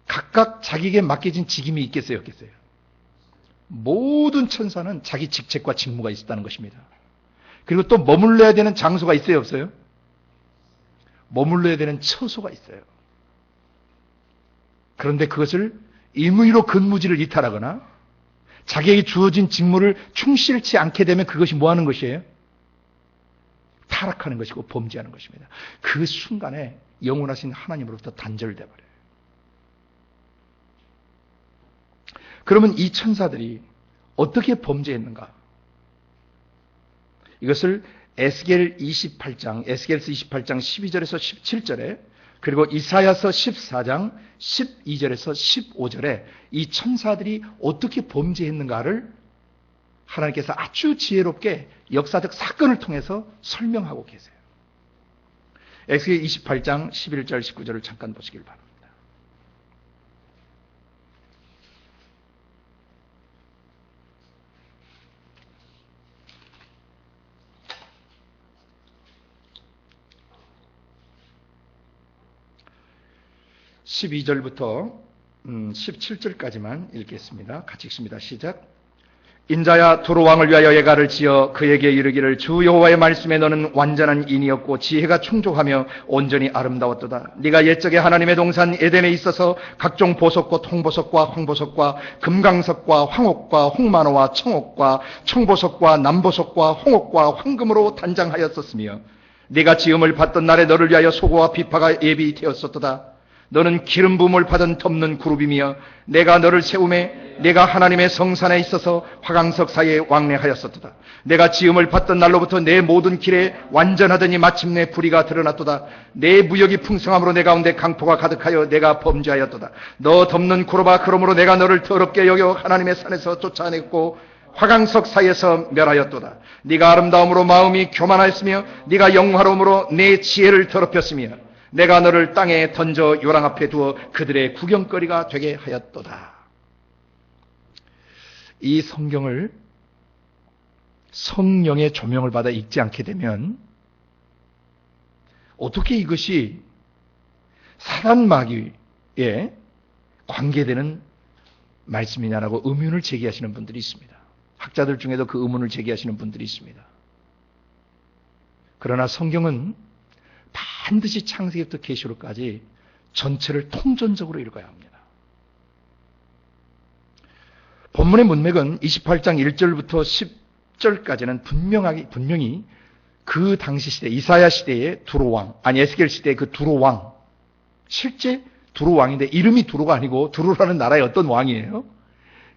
각각 자기에게 맡겨진 직임이 있겠어요, 없겠어요? 모든 천사는 자기 직책과 직무가 있었다는 것입니다. 그리고 또 머물러야 되는 장소가 있어요, 없어요? 머물러야 되는 처소가 있어요. 그런데 그것을 임의로 근무지를 이탈하거나 자기에게 주어진 직무를 충실치 않게 되면 그것이 뭐 하는 것이에요? 타락하는 것이고 범죄하는 것입니다. 그 순간에 영원하신 하나님으로부터 단절돼 버려요. 그러면 이 천사들이 어떻게 범죄했는가? 이것을 에스겔서 28장 12절에서 17절에 그리고 이사야서 14장 12절에서 15절에 이 천사들이 어떻게 범죄했는가를 하나님께서 아주 지혜롭게 역사적 사건을 통해서 설명하고 계세요. 에스겔 28장 11절 19절을 잠깐 보시길 바랍니다. (12절부터) 17절까지만 읽겠습니다. 같이 읽습니다. 시작. 인자야, 두루 왕을 위하여 예가를 지어 그에게 이르기를, 주 여호와의 말씀에 너는 완전한 인이었고 지혜가 충족하며 온전히 아름다웠도다. 네가 옛적에 하나님의 동산 에덴에 있어서 각종 보석과 통보석과 황보석과 금강석과 황옥과 홍만호와 청옥과 청보석과 남보석과 홍옥과 황금으로 단장하였었으며 네가 지음을 받던 날에 너를 위하여 소고와 비파가 예비되었었도다. 너는 기름 부음을 받은 덮는 그룹이며 내가 너를 세우매 내가 하나님의 성산에 있어서 화강석 사이에 왕래하였었도다. 내가 지음을 받던 날로부터 내 모든 길에 완전하더니 마침내 불의가 드러났도다. 내 무역이 풍성함으로 내 가운데 강포가 가득하여 내가 범죄하였도다. 너 덮는 그룹아, 그러므로 내가 너를 더럽게 여겨 하나님의 산에서 쫓아냈고 화강석 사이에서 멸하였도다. 네가 아름다움으로 마음이 교만하였으며 네가 영화로움으로 내 지혜를 더럽혔으며 내가 너를 땅에 던져 요랑 앞에 두어 그들의 구경거리가 되게 하였도다. 이 성경을 성령의 조명을 받아 읽지 않게 되면 어떻게 이것이 사단 마귀에 관계되는 말씀이냐라고 의문을 제기하시는 분들이 있습니다. 학자들 중에도 그 의문을 제기하시는 분들이 있습니다. 그러나 성경은 반드시 창세기부터 계시록까지 전체를 통전적으로 읽어야 합니다. 본문의 문맥은 28장 1절부터 10절까지는 분명히 그 당시 시대, 이사야 시대의 두로왕, 아니 에스겔 시대의 그 두로왕, 실제 두로왕인데 이름이 두로가 아니고 두로라는 나라의 어떤 왕이에요.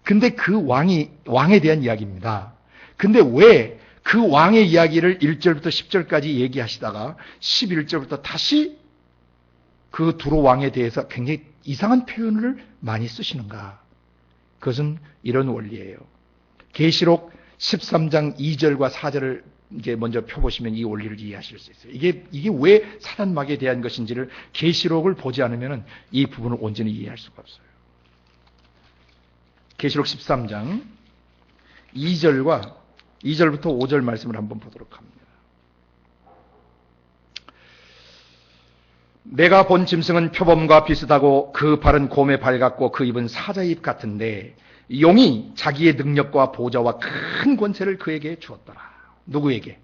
근데 그 왕에 대한 이야기입니다. 근데 왜 그 왕의 이야기를 1절부터 10절까지 얘기하시다가 11절부터 다시 그 두로 왕에 대해서 굉장히 이상한 표현을 많이 쓰시는가? 그것은 이런 원리예요. 계시록 13장 2절과 4절을 이제 먼저 펴보시면 이 원리를 이해하실 수 있어요. 이게 왜 사단 마귀에 대한 것인지를 계시록을 보지 않으면 이 부분을 온전히 이해할 수가 없어요. 계시록 13장 2절부터 5절 말씀을 한번 보도록 합니다. 내가 본 짐승은 표범과 비슷하고 그 발은 곰의 발 같고 그 입은 사자의 입 같은데 용이 자기의 능력과 보좌와 큰 권세를 그에게 주었더라. 누구에게?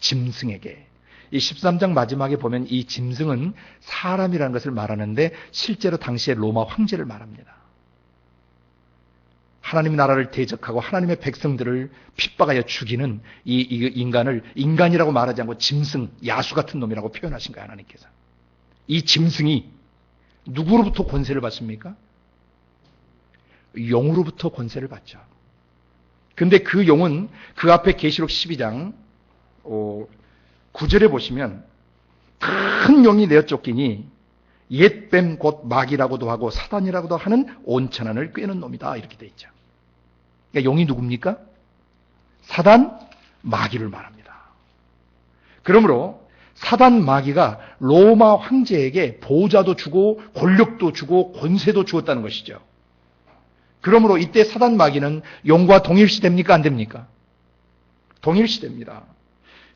짐승에게. 이 13장 마지막에 보면 이 짐승은 사람이라는 것을 말하는데 실제로 당시의 로마 황제를 말합니다. 하나님 나라를 대적하고 하나님의 백성들을 핍박하여 죽이는 이 인간을 인간이라고 말하지 않고 짐승, 야수 같은 놈이라고 표현하신 거예요, 하나님께서. 이 짐승이 누구로부터 권세를 받습니까? 용으로부터 권세를 받죠. 근데 그 용은 그 앞에 계시록 12장 9절에 보시면 큰 용이 내어 쫓기니 옛뱀 곧 마귀라고도 하고 사단이라고도 하는 온천한을 꿰는 놈이다, 이렇게 돼 있죠. 그러니까 용이 누굽니까? 사단, 마귀를 말합니다. 그러므로 사단 마귀가 로마 황제에게 보좌도 주고 권력도 주고 권세도 주었다는 것이죠. 그러므로 이때 사단 마귀는 용과 동일시됩니까? 안 됩니까? 동일시됩니다.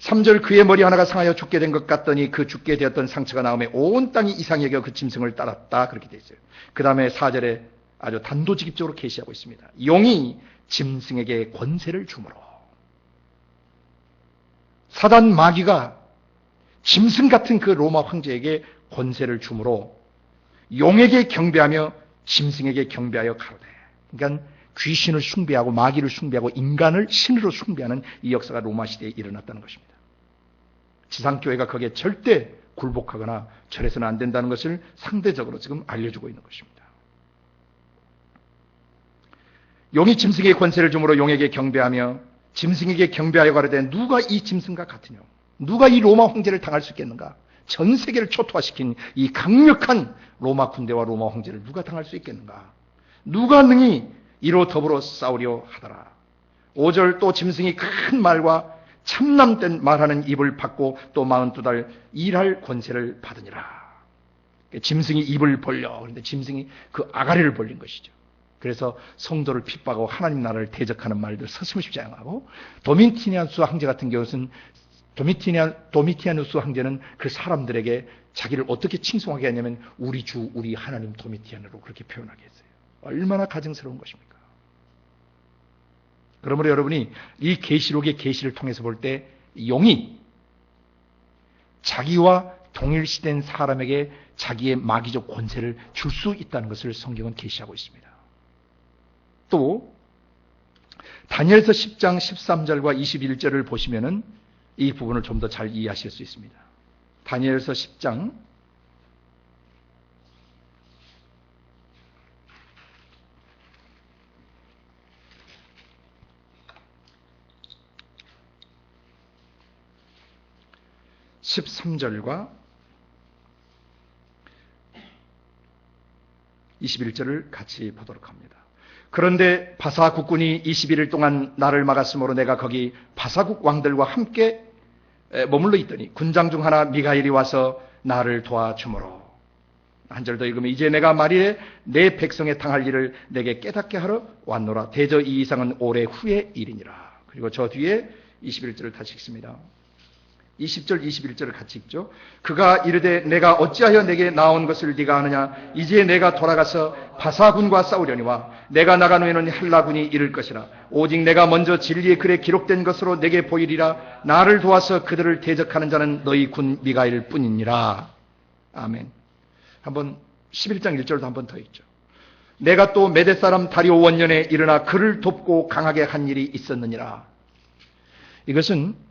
3절 그의 머리 하나가 상하여 죽게 된 것 같더니 그 죽게 되었던 상처가 나오며 온 땅이 이상히 여겨 그 짐승을 따랐다, 그렇게 되어 있어요. 그 다음에 4절에 아주 단도직입적으로 계시하고 있습니다. 용이 짐승에게 권세를 주므로. 사단 마귀가 짐승 같은 그 로마 황제에게 권세를 주므로 용에게 경배하며 짐승에게 경배하여 가로되. 그러니까 귀신을 숭배하고 마귀를 숭배하고 인간을 신으로 숭배하는 이 역사가 로마 시대에 일어났다는 것입니다. 지상교회가 거기에 절대 굴복하거나 절해서는 안 된다는 것을 상대적으로 지금 알려주고 있는 것입니다. 용이 짐승에게 권세를 주므로 용에게 경배하며 짐승에게 경배하여 가로되 누가 이 짐승과 같으냐? 누가 이 로마 황제를 당할 수 있겠는가? 전 세계를 초토화시킨 이 강력한 로마 군대와 로마 황제를 누가 당할 수 있겠는가? 누가 능히 이로 더불어 싸우려 하더라. 5절 또 짐승이 큰 말과 참남된 말하는 입을 받고 또 42달 일할 권세를 받으니라. 짐승이 입을 벌려. 그런데 짐승이 그 아가리를 벌린 것이죠. 그래서 성도를 핍박하고 하나님 나라를 대적하는 말들 서슴없이 자행하고, 도미티니아누스 황제 같은 경우는 도미티아누스 황제는 그 사람들에게 자기를 어떻게 칭송하게 하냐면 우리 주 우리 하나님 도미티안으로 그렇게 표현하게 했어요. 얼마나 가증스러운 것입니까? 그러므로 여러분이 이 계시록의 계시를 통해서 볼 때 용이 자기와 동일시된 사람에게 자기의 마귀적 권세를 줄 수 있다는 것을 성경은 계시하고 있습니다. 또 다니엘서 10장 13절과 21절을 보시면은 이 부분을 좀 더 잘 이해하실 수 있습니다. 다니엘서 10장 13절과 21절을 같이 보도록 합니다. 그런데 바사 국군이 21일 동안 나를 막았으므로 내가 거기 바사국 왕들과 함께 머물러 있더니 군장 중 하나 미가엘이 와서 나를 도와주므로, 한 절 더 읽으면 이제 내가 말이에 내 백성에 당할 일을 내게 깨닫게 하러 왔노라. 대저 이 이상은 오래 후의 일이니라. 그리고 저 뒤에 21절을 다시 읽습니다. 20절 21절을 같이 읽죠. 그가 이르되 내가 어찌하여 내게 나온 것을 네가 아느냐? 이제 내가 돌아가서 바사군과 싸우려니와 내가 나간 후에는 헬라군이 이를 것이라. 오직 내가 먼저 진리의 글에 기록된 것으로 내게 보이리라. 나를 도와서 그들을 대적하는 자는 너희 군 미가엘 뿐이니라. 아멘. 한번 11장 1절도 한번 더 읽죠. 내가 또 메대 사람 다리오 원년에 일어나 그를 돕고 강하게 한 일이 있었느니라. 이것은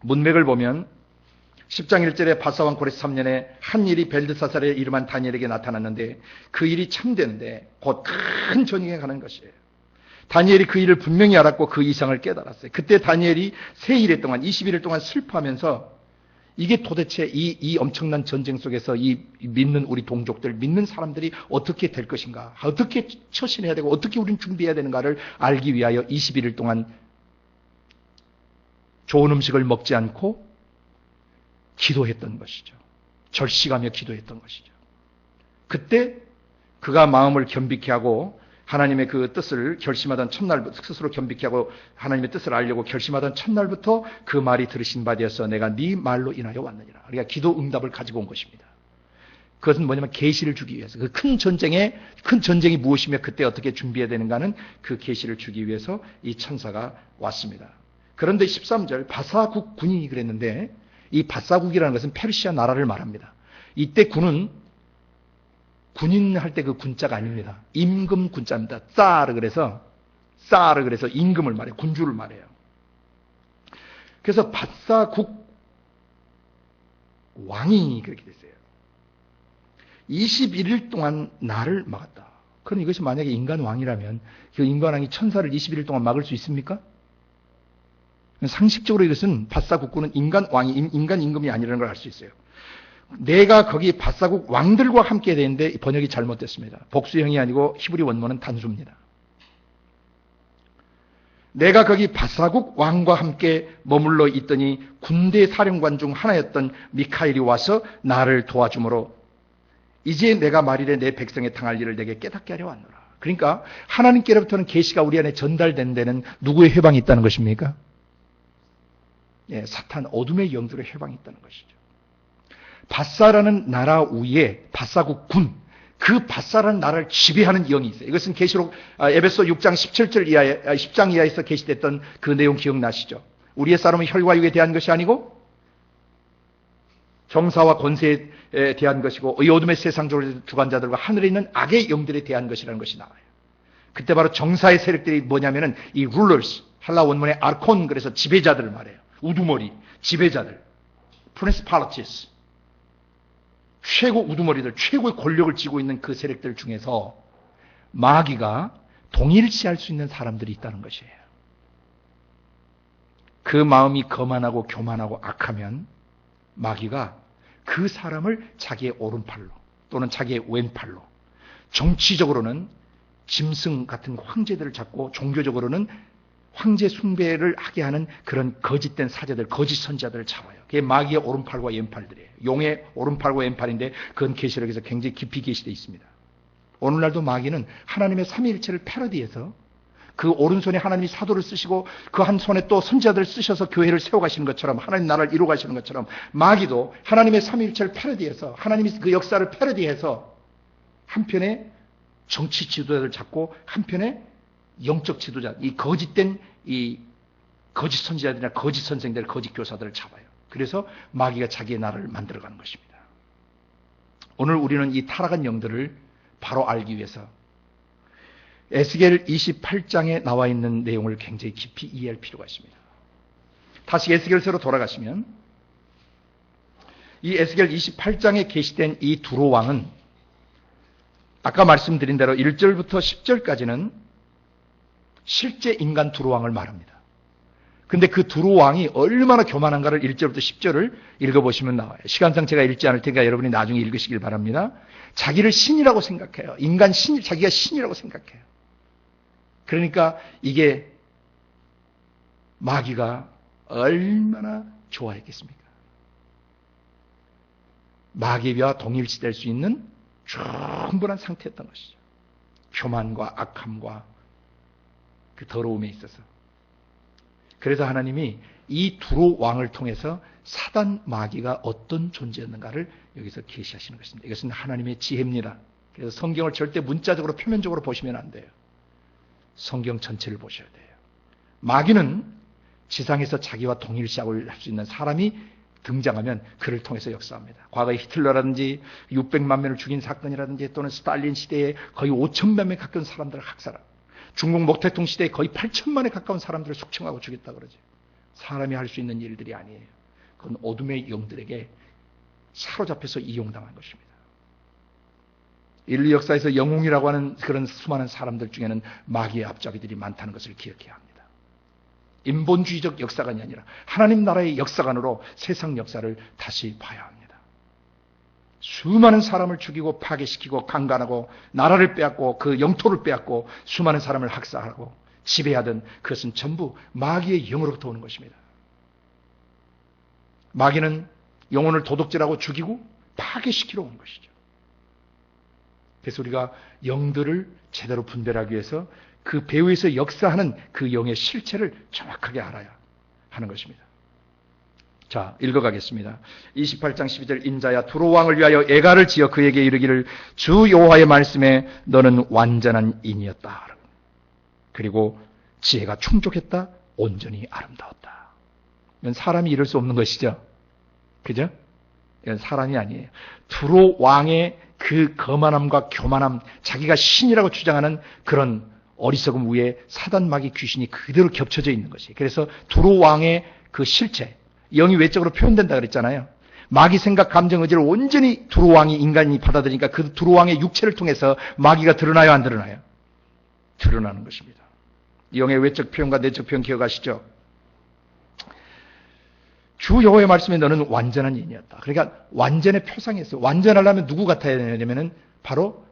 문맥을 보면 10장 1절에 바사왕 고레스 3년에 한 일이 벨드사살의 이름한 다니엘에게 나타났는데 그 일이 참되는데 곧 큰 전쟁에 가는 것이에요. 다니엘이 그 일을 분명히 알았고 그 이상을 깨달았어요. 그때 다니엘이 세 일에 동안 21일 동안 슬퍼하면서 이게 도대체 이 엄청난 전쟁 속에서 이 믿는 우리 동족들, 믿는 사람들이 어떻게 될 것인가, 어떻게 처신해야 되고 어떻게 우리는 준비해야 되는가를 알기 위하여 21일 동안 좋은 음식을 먹지 않고 기도했던 것이죠. 절식하며 기도했던 것이죠. 그때 그가 마음을 겸비케 하고 하나님의 그 뜻을 결심하던 첫날부터, 스스로 겸비케 하고 하나님의 뜻을 알려고 결심하던 첫날부터 그 말이 들으신 바 되어서 내가 네 말로 인하여 왔느니라. 그러니까 기도 응답을 가지고 온 것입니다. 그것은 뭐냐면 계시를 주기 위해서, 그 큰 전쟁이 무엇이며 그때 어떻게 준비해야 되는가는 그 계시를 주기 위해서 이 천사가 왔습니다. 그런데 13절 바사국 군이 그랬는데, 이 바사국이라는 것은 페르시아 나라를 말합니다. 이때 군은 군인 할 때 그 군자가 아닙니다. 임금 군자입니다. 사르 그래서 임금을 말해요. 군주를 말해요. 그래서 바사국 왕이 그렇게 됐어요. 21일 동안 나를 막았다. 그럼 이것이 만약에 인간 왕이라면 그 인간 왕이 천사를 21일 동안 막을 수 있습니까? 상식적으로 이것은 바사국군은 인간 왕이, 인간 임금이 아니라는 걸 알 수 있어요. 내가 거기 바사국 왕들과 함께 되는데 번역이 잘못됐습니다. 복수형이 아니고 히브리 원문은 단수입니다. 내가 거기 바사국 왕과 함께 머물러 있더니 군대 사령관 중 하나였던 미카엘이 와서 나를 도와주므로 이제 내가 말이래 내 백성에 당할 일을 내게 깨닫게 하려 왔노라. 그러니까 하나님께로부터는 계시가 우리 안에 전달된 데는 누구의 해방이 있다는 것입니까? 예, 사탄 어둠의 영들의 해방이 있다는 것이죠. 바사라는 나라 위에 바사국 군, 그 바사라는 나라를 지배하는 영이 있어요. 이것은 계시록 에베소 6장 17절 이하에 10장 이하에서 계시됐던 그 내용 기억나시죠? 우리의 싸움은 혈과 육에 대한 것이 아니고 정사와 권세에 대한 것이고 이 어둠의 세상적으로 주관자들과 하늘에 있는 악의 영들에 대한 것이라는 것이 나와요. 그때 바로 정사의 세력들이 뭐냐면은 이 rulers, 헬라 원문의 아콘, 그래서 지배자들을 말해요. 우두머리, 지배자들, principalities, 최고 우두머리들, 최고의 권력을 쥐고 있는 그 세력들 중에서 마귀가 동일시할 수 있는 사람들이 있다는 것이에요. 그 마음이 거만하고 교만하고 악하면 마귀가 그 사람을 자기의 오른팔로 또는 자기의 왼팔로, 정치적으로는 짐승 같은 황제들을 잡고 종교적으로는 황제 숭배를 하게 하는 그런 거짓된 사제들, 거짓 선지자들을 잡아요. 그게 마귀의 오른팔과 왼팔들이에요. 용의 오른팔과 왼팔인데 그건 계시록에서 굉장히 깊이 계시되어 있습니다. 오늘날도 마귀는 하나님의 삼위일체를 패러디해서 그 오른손에 하나님이 사도를 쓰시고 그 한 손에 또 선지자들을 쓰셔서 교회를 세워가시는 것처럼, 하나님 나라를 이루어가시는 것처럼, 마귀도 하나님의 삼위일체를 패러디해서, 하나님이 그 역사를 패러디해서 한편에 정치 지도자를 잡고 한편에 영적 지도자, 이 거짓된 이 거짓 선지자들이나 거짓 선생들, 거짓 교사들을 잡아요. 그래서 마귀가 자기의 나라를 만들어가는 것입니다. 오늘 우리는 이 타락한 영들을 바로 알기 위해서 에스겔 28장에 나와 있는 내용을 굉장히 깊이 이해할 필요가 있습니다. 다시 에스겔서로 돌아가시면 이 에스겔 28장에 계시된 이 두로 왕은 아까 말씀드린 대로 1절부터 10절까지는 실제 인간 두로 왕을 말합니다. 근데 그 두로 왕이 얼마나 교만한가를 1절부터 10절을 읽어보시면 나와요. 시간상 제가 읽지 않을 테니까 여러분이 나중에 읽으시길 바랍니다. 자기를 신이라고 생각해요. 인간 신, 자기가 신이라고 생각해요. 그러니까 이게 마귀가 얼마나 좋아했겠습니까? 마귀와 동일시될 수 있는 충분한 상태였던 것이죠. 교만과 악함과 그 더러움에 있어서. 그래서 하나님이 이 두로 왕을 통해서 사단 마귀가 어떤 존재였는가를 여기서 계시하시는 것입니다. 이것은 하나님의 지혜입니다. 그래서 성경을 절대 문자적으로 표면적으로 보시면 안 돼요. 성경 전체를 보셔야 돼요. 마귀는 지상에서 자기와 동일시합을 할 수 있는 사람이 등장하면 그를 통해서 역사합니다. 과거에 히틀러라든지 600만 명을 죽인 사건이라든지 또는 스탈린 시대에 거의 5천만 명 가까운 사람들을 학살하고 중국 목태통 시대에 거의 8천만에 가까운 사람들을 숙청하고 죽였다 그러죠. 사람이 할 수 있는 일들이 아니에요. 그건 어둠의 영들에게 사로잡혀서 이용당한 것입니다. 인류 역사에서 영웅이라고 하는 그런 수많은 사람들 중에는 마귀의 앞잡이들이 많다는 것을 기억해야 합니다. 인본주의적 역사관이 아니라 하나님 나라의 역사관으로 세상 역사를 다시 봐야 합니다. 수많은 사람을 죽이고 파괴시키고 강간하고 나라를 빼앗고 그 영토를 빼앗고 수많은 사람을 학살하고 지배하던 그것은 전부 마귀의 영으로부터 오는 것입니다. 마귀는 영혼을 도둑질하고 죽이고 파괴시키러 온 것이죠. 그래서 우리가 영들을 제대로 분별하기 위해서 그 배후에서 역사하는 그 영의 실체를 정확하게 알아야 하는 것입니다. 자, 읽어가겠습니다. 28장 12절 인자야 두로 왕을 위하여 애가를 지어 그에게 이르기를 주 여호와의 말씀에 너는 완전한 인이었다. 그리고 지혜가 충족했다. 온전히 아름다웠다. 이건 사람이 이룰 수 없는 것이죠. 그죠? 이건 사람이 아니에요. 두로 왕의 그 거만함과 교만함, 자기가 신이라고 주장하는 그런 어리석음 위에 사단 마귀 귀신이 그대로 겹쳐져 있는 것이에요. 그래서 두로 왕의 그 실체, 영이 외적으로 표현된다 그랬잖아요. 마귀 생각, 감정, 의지를 온전히 두로 왕이 인간이 받아들이니까 그 두로 왕의 육체를 통해서 마귀가 드러나요, 안 드러나요? 드러나는 것입니다. 영의 외적 표현과 내적 표현 기억하시죠? 주 여호와의 말씀에 너는 완전한 인이었다. 그러니까 완전의 표상이었어요. 완전하려면 누구 같아야 되냐면은 바로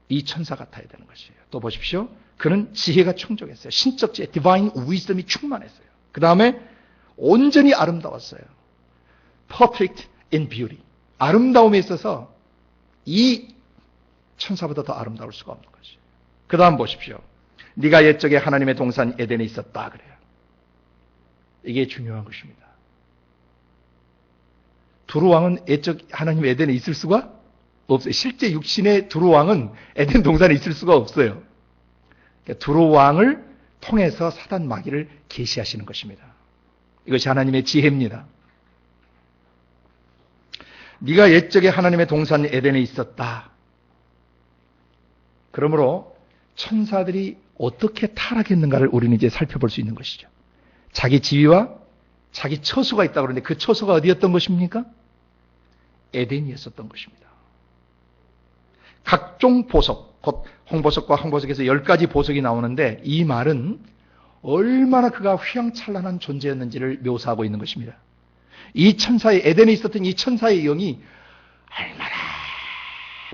이 천사 같아야 되는 것이에요. 또 보십시오. 그는 지혜가 충족했어요. 신적 지혜, 디바인 위즈덤이 충만했어요. 그 다음에 온전히 아름다웠어요. Perfect in beauty. 아름다움에 있어서 이 천사보다 더 아름다울 수가 없는 것이에요. 그 다음 보십시오. 네가 옛적에 하나님의 동산 에덴에 있었다 그래요. 이게 중요한 것입니다. 두로 왕은 옛적 하나님 에덴에 있을 수가 없어요. 실제 육신의 두로 왕은 에덴 동산에 있을 수가 없어요. 두로 왕을 통해서 사단 마귀를 계시하시는 것입니다. 이것이 하나님의 지혜입니다. 네가 옛적에 하나님의 동산 에덴에 있었다. 그러므로 천사들이 어떻게 타락했는가를 우리는 이제 살펴볼 수 있는 것이죠. 자기 지위와 자기 처소가 있다고 그러는데 그 처소가 어디였던 것입니까? 에덴이었었던 것입니다. 각종 보석, 곧 홍보석과 홍보석에서 10가지 보석이 나오는데 이 말은 얼마나 그가 휘황찬란한 존재였는지를 묘사하고 있는 것입니다. 이 천사의 에덴에 있었던 이 천사의 영이 얼마나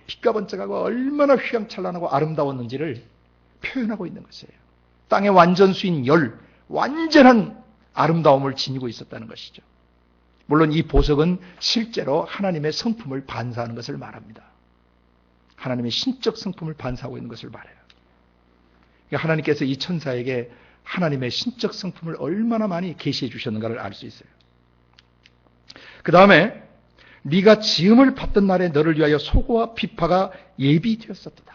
빛과 번쩍하고 얼마나 휘황찬란하고 아름다웠는지를 표현하고 있는 것이에요. 땅의 완전수인 열, 완전한 아름다움을 지니고 있었다는 것이죠. 물론 이 보석은 실제로 하나님의 성품을 반사하는 것을 말합니다. 하나님의 신적 성품을 반사하고 있는 것을 말해요. 그러니까 하나님께서 이 천사에게 하나님의 신적 성품을 얼마나 많이 계시해 주셨는가를 알 수 있어요. 그 다음에 네가 지음을 받던 날에 너를 위하여 소고와 비파가 예비되었었다.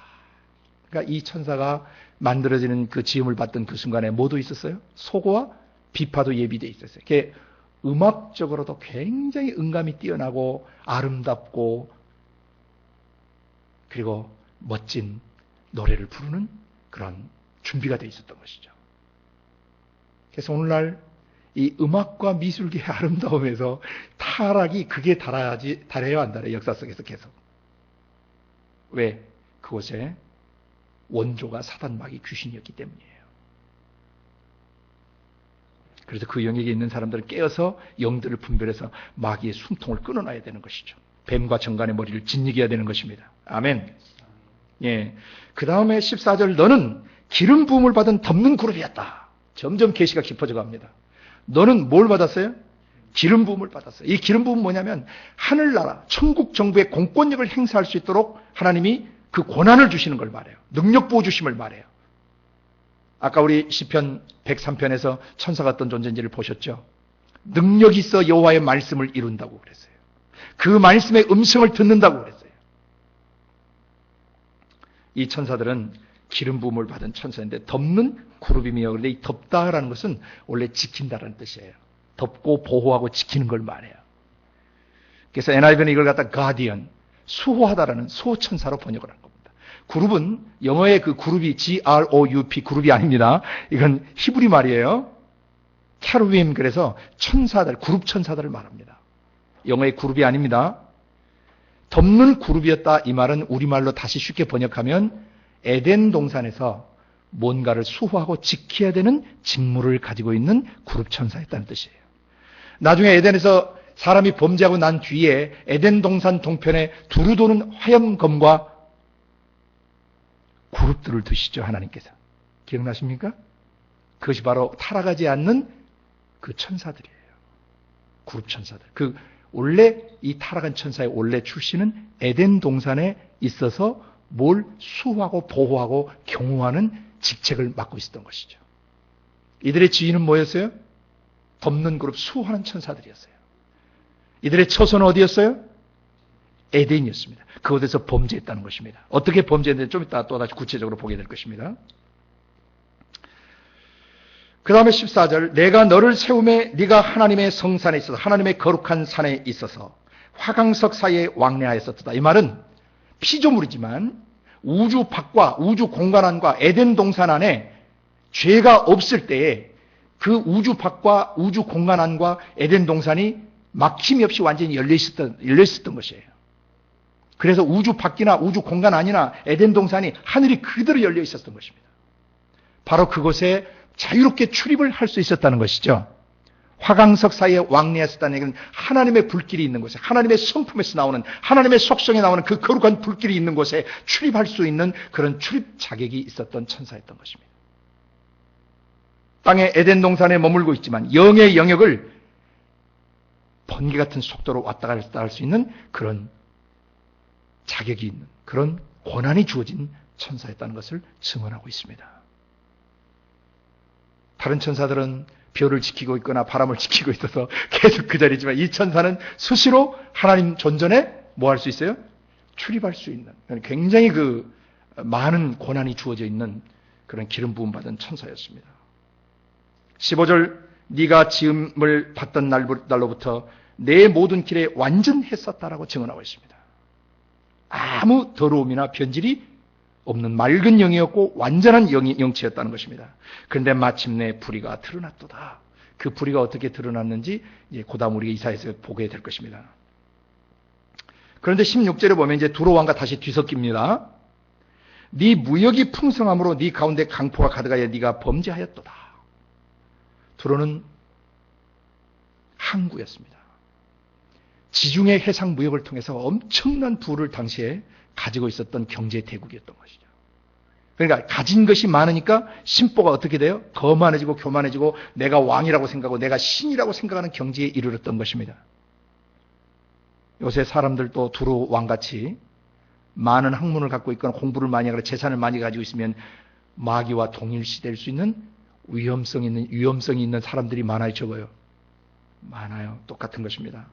그러니까 이 천사가 만들어지는 그 지음을 받던 그 순간에 뭐도 있었어요? 소고와 비파도 예비되어 있었어요. 그게 음악적으로도 굉장히 음감이 뛰어나고 아름답고 그리고 멋진 노래를 부르는 그런 준비가 되어 있었던 것이죠. 그래서 오늘날 이 음악과 미술계의 아름다움에서 타락이 극에 달해야 한다는 역사 속에서 계속. 왜? 그곳에 원조가 사단 마귀 귀신이었기 때문이에요. 그래서 그 영역에 있는 사람들을 깨어서 영들을 분별해서 마귀의 숨통을 끊어놔야 되는 것이죠. 뱀과 정간의 머리를 짓이겨야 되는 것입니다. 아멘. 예. 그 다음에 14절 너는 기름 부음을 받은 덮는 그룹이었다. 점점 계시가 깊어져 갑니다. 너는 뭘 받았어요? 기름 부음을 받았어요. 이 기름 부음은 뭐냐면 하늘나라, 천국 정부의 공권력을 행사할 수 있도록 하나님이 그 권한을 주시는 걸 말해요. 능력 부어 주심을 말해요. 아까 우리 시편 103편에서 천사가 어떤 존재인지를 보셨죠? 능력이 있어 여호와의 말씀을 이룬다고 그랬어요. 그 말씀의 음성을 듣는다고 그랬어요. 이 천사들은 기름 부음을 받은 천사인데 덮는 그룹이며, 그런데 이 덮다라는 것은 원래 지킨다라는 뜻이에요. 덮고 보호하고 지키는 걸 말해요. 그래서 NIV는 이걸 갖다 가디언, 수호하다라는 수호천사로 번역을 한 겁니다. 그룹은 영어의 그 그룹이 GROUP 그룹이 아닙니다. 이건 히브리 말이에요. 캐루빔, 그래서 천사들, 그룹 천사들을 말합니다. 영어의 그룹이 아닙니다. 덮는 그룹이었다 이 말은 우리말로 다시 쉽게 번역하면 에덴 동산에서 뭔가를 수호하고 지켜야 되는 직무를 가지고 있는 그룹 천사였다는 뜻이에요. 나중에 에덴에서 사람이 범죄하고 난 뒤에 에덴 동산 동편에 두루 도는 화염검과 그룹들을 두시죠, 하나님께서. 기억나십니까? 그것이 바로 타락하지 않는 그 천사들이에요. 그룹 천사들. 원래 이 타락한 천사의 원래 출신은 에덴 동산에 있어서 뭘 수호하고 보호하고 경호하는 직책을 맡고 있었던 것이죠. 이들의 지위는 뭐였어요? 덮는 그룹 수호하는 천사들이었어요. 이들의 처소는 어디였어요? 에덴이었습니다. 그곳에서 범죄했다는 것입니다. 어떻게 범죄했는지 좀 이따 또 다시 구체적으로 보게 될 것입니다. 그 다음에 14절 내가 너를 세움에 네가 하나님의 성산에 있어서 하나님의 거룩한 산에 있어서 화강석 사이에 왕래하였었다. 이 말은 피조물이지만 우주 밖과 우주 공간 안과 에덴 동산 안에 죄가 없을 때에 그 우주 밖과 우주 공간 안과 에덴 동산이 막힘이 없이 완전히 열려 있었던 것이에요. 그래서 우주 밖이나 우주 공간 안이나 에덴 동산이 하늘이 그대로 열려 있었던 것입니다. 바로 그곳에 자유롭게 출입을 할 수 있었다는 것이죠. 화강석 사이에 왕래했었다는 얘기는 하나님의 불길이 있는 곳에, 하나님의 성품에서 나오는, 하나님의 속성에 나오는 그 거룩한 불길이 있는 곳에 출입할 수 있는 그런 출입 자격이 있었던 천사였던 것입니다. 땅의 에덴 동산에 머물고 있지만 영의 영역을 번개 같은 속도로 왔다 갔다 할 수 있는 그런 자격이 있는, 그런 권한이 주어진 천사였다는 것을 증언하고 있습니다. 다른 천사들은 별을 지키고 있거나 바람을 지키고 있어서 계속 그 자리지만 이 천사는 수시로 하나님 존전에 뭐 할 수 있어요? 출입할 수 있는 굉장히 그 많은 권한이 주어져 있는 그런 기름 부음 받은 천사였습니다. 15절 네가 지음을 받던 날로부터 내 모든 길에 완전했었다라고 증언하고 있습니다. 아무 더러움이나 변질이 없는 맑은 영이었고 완전한 영체였다는 것입니다. 그런데 마침내 불의가 드러났도다. 그 불의가 어떻게 드러났는지 이제 그다음 우리가 이사야에서 보게 될 것입니다. 그런데 16절에 보면 이제 두로 왕과 다시 뒤섞입니다. 네 무역이 풍성함으로 네 가운데 강포가 가득하여 네가 범죄하였도다. 두로는 항구였습니다. 지중해 해상 무역을 통해서 엄청난 부를 당시에 가지고 있었던 경제 대국이었던 것이죠. 그러니까 가진 것이 많으니까 심보가 어떻게 돼요? 거만해지고 교만해지고 내가 왕이라고 생각하고 내가 신이라고 생각하는 경지에 이르렀던 것입니다. 요새 사람들도 두로 왕같이 많은 학문을 갖고 있거나 공부를 많이 하거나 재산을 많이 가지고 있으면 마귀와 동일시될 수 있는 위험성이 있는 사람들이 많아요, 적어요? 많아요. 똑같은 것입니다.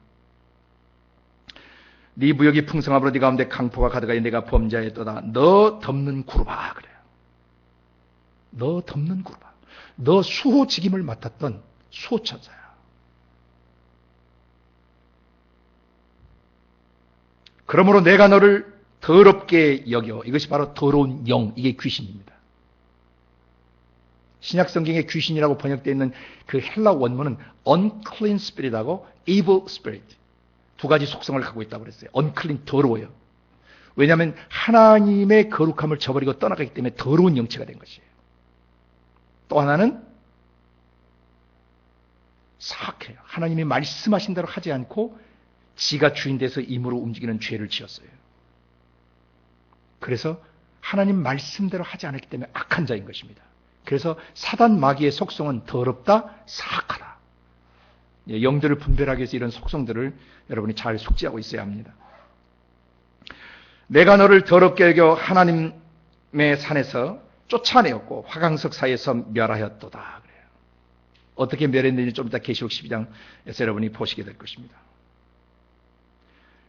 네 무역이 풍성함으로 네 가운데 강포가 가득하여 내가 범죄하였도다. 너 덮는 구르바 그래요. 너 덮는 구르바. 너 수호직임을 맡았던 수호천사야. 그러므로 내가 너를 더럽게 여겨. 이것이 바로 더러운 영, 이게 귀신입니다. 신약 성경에 귀신이라고 번역되어 있는 그 헬라 원문은 unclean spirit하고 evil spirit. 두 가지 속성을 갖고 있다고 그랬어요. unclean, 더러워요. 왜냐하면 하나님의 거룩함을 저버리고 떠나가기 때문에 더러운 영체가 된 것이에요. 또 하나는 사악해요. 하나님이 말씀하신 대로 하지 않고 지가 주인 돼서 임으로 움직이는 죄를 지었어요. 그래서 하나님 말씀대로 하지 않았기 때문에 악한 자인 것입니다. 그래서 사단 마귀의 속성은 더럽다, 사악하다. 영들을 분별하기 위해서 이런 속성들을 여러분이 잘 숙지하고 있어야 합니다. 내가 너를 더럽게 여겨 하나님의 산에서 쫓아내었고 화강석 사이에서 멸하였도다. 그래요. 어떻게 멸했는지 좀 이따 계시록 12장에서 여러분이 보시게 될 것입니다.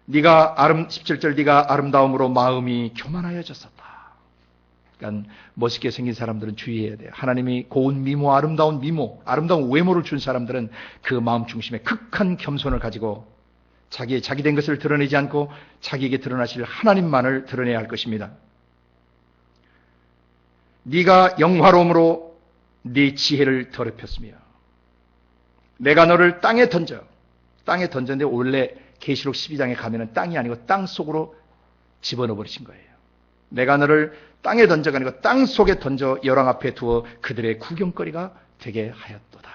17절 네가 아름다움으로 마음이 교만하여졌었다. 그러니까 멋있게 생긴 사람들은 주의해야 돼요. 하나님이 고운 미모, 아름다운 외모를 준 사람들은 그 마음 중심에 극한 겸손을 가지고 자기 된 것을 드러내지 않고 자기에게 드러나실 하나님만을 드러내야 할 것입니다. 네가 영화로움으로 네 지혜를 더럽혔으며 내가 너를 땅에 던졌는데 원래 계시록 12장에 가면은 땅이 아니고 땅 속으로 집어넣어 버리신 거예요. 내가 너를 땅에 던져가 아니고 땅 속에 던져 열왕 앞에 두어 그들의 구경거리가 되게 하였도다.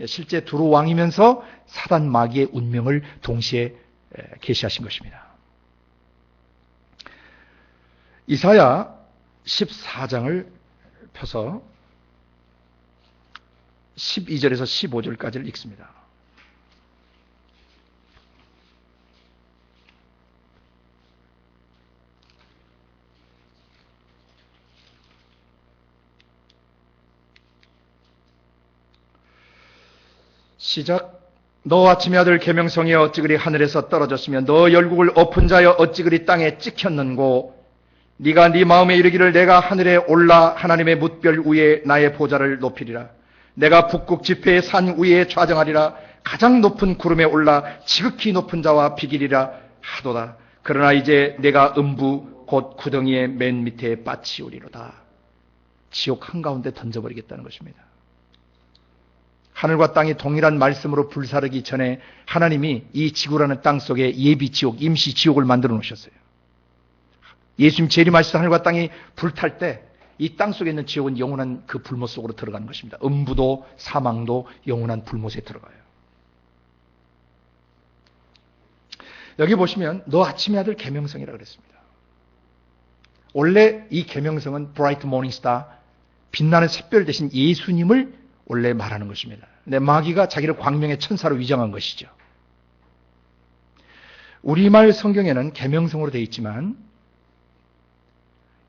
실제 두로 왕이면서 사단 마귀의 운명을 동시에 계시하신 것입니다. 이사야 14장을 펴서 12절에서 15절까지를 읽습니다. 시작. 너 아침의 아들 계명성이여 어찌 그리 하늘에서 떨어졌으며 너 열국을 엎은 자여 어찌 그리 땅에 찍혔는고 네가 네 마음에 이르기를 내가 하늘에 올라 하나님의 뭇별 위에 나의 보좌를 높이리라. 내가 북극 지폐의 산 위에 좌정하리라. 가장 높은 구름에 올라 지극히 높은 자와 비기리라 하도다. 그러나 이제 내가 음부 곧 구덩이의 맨 밑에 빠치우리로다. 지옥 한가운데 던져버리겠다는 것입니다. 하늘과 땅이 동일한 말씀으로 불사르기 전에 하나님이 이 지구라는 땅 속에 예비 지옥, 임시 지옥을 만들어 놓으셨어요. 예수님 재림하셔서 하늘과 땅이 불탈 때 이 땅 속에 있는 지옥은 영원한 그 불못 속으로 들어가는 것입니다. 음부도 사망도 영원한 불못에 들어가요. 여기 보시면 너 아침의 아들 계명성이라고 그랬습니다. 원래 이 계명성은 브라이트 모닝스타, 빛나는 샛별 대신 예수님을 원래 말하는 것입니다. 근데 마귀가 자기를 광명의 천사로 위장한 것이죠. 우리말 성경에는 계명성으로 되어 있지만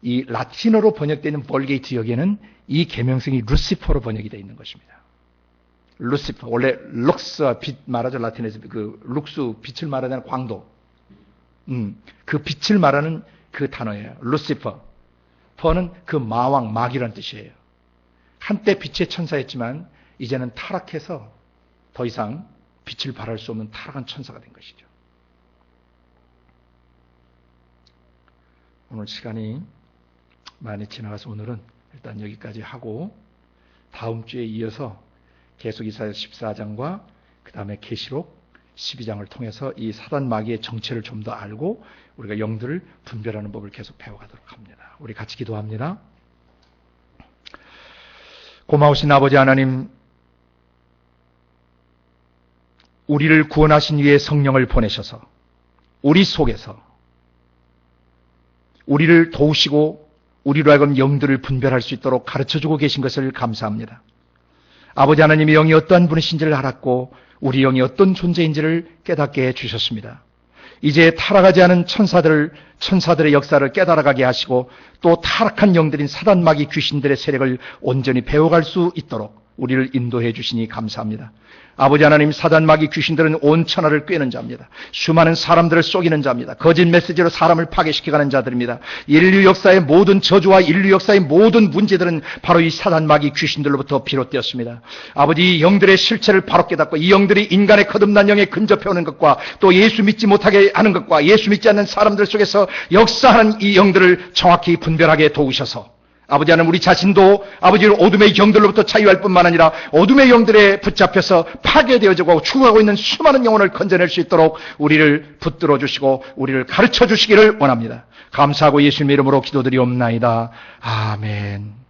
이 라틴어로 번역되는 벌게이트 역에는 이 계명성이 루시퍼로 번역이 되어 있는 것입니다. 루시퍼, 원래 럭스와 빛 말하죠. 라틴에서 그 룩스, 빛을 말하는 광도. 그 빛을 말하는 그 단어예요. 루시퍼. 퍼는 그 마왕, 마귀란 뜻이에요. 한때 빛의 천사였지만 이제는 타락해서 더 이상 빛을 발할 수 없는 타락한 천사가 된 것이죠. 오늘 시간이 많이 지나가서 오늘은 일단 여기까지 하고 다음 주에 이어서 계속 이사야 14장과 그 다음에 계시록 12장을 통해서 이 사단 마귀의 정체를 좀 더 알고 우리가 영들을 분별하는 법을 계속 배워가도록 합니다. 우리 같이 기도합니다. 고마우신 아버지 하나님, 우리를 구원하신 이의 성령을 보내셔서 우리 속에서 우리를 도우시고 우리로 하여금 영들을 분별할 수 있도록 가르쳐주고 계신 것을 감사합니다. 아버지 하나님의 영이 어떠한 분이신지를 알았고 우리 영이 어떤 존재인지를 깨닫게 해주셨습니다. 이제 타락하지 않은 천사들의 역사를 깨달아가게 하시고 또 타락한 영들인 사단 마귀 귀신들의 세력을 온전히 배워갈 수 있도록 우리를 인도해 주시니 감사합니다. 아버지 하나님, 사단 마귀 귀신들은 온 천하를 꿰는 자입니다. 수많은 사람들을 속이는 자입니다. 거짓 메시지로 사람을 파괴시켜가는 자들입니다. 인류 역사의 모든 저주와 인류 역사의 모든 문제들은 바로 이 사단 마귀 귀신들로부터 비롯되었습니다. 아버지, 이 영들의 실체를 바로 깨닫고 이 영들이 인간의 거듭난 영에 근접해오는 것과 또 예수 믿지 못하게 하는 것과 예수 믿지 않는 사람들 속에서 역사하는 이 영들을 정확히 분별하게 도우셔서 아버지 하나님, 우리 자신도 아버지 어둠의 영들로부터 자유할 뿐만 아니라 어둠의 영들에 붙잡혀서 파괴되어지고 죽어가고 있는 수많은 영혼을 건져낼 수 있도록 우리를 붙들어 주시고 우리를 가르쳐 주시기를 원합니다. 감사하고 예수님의 이름으로 기도드리옵나이다. 아멘.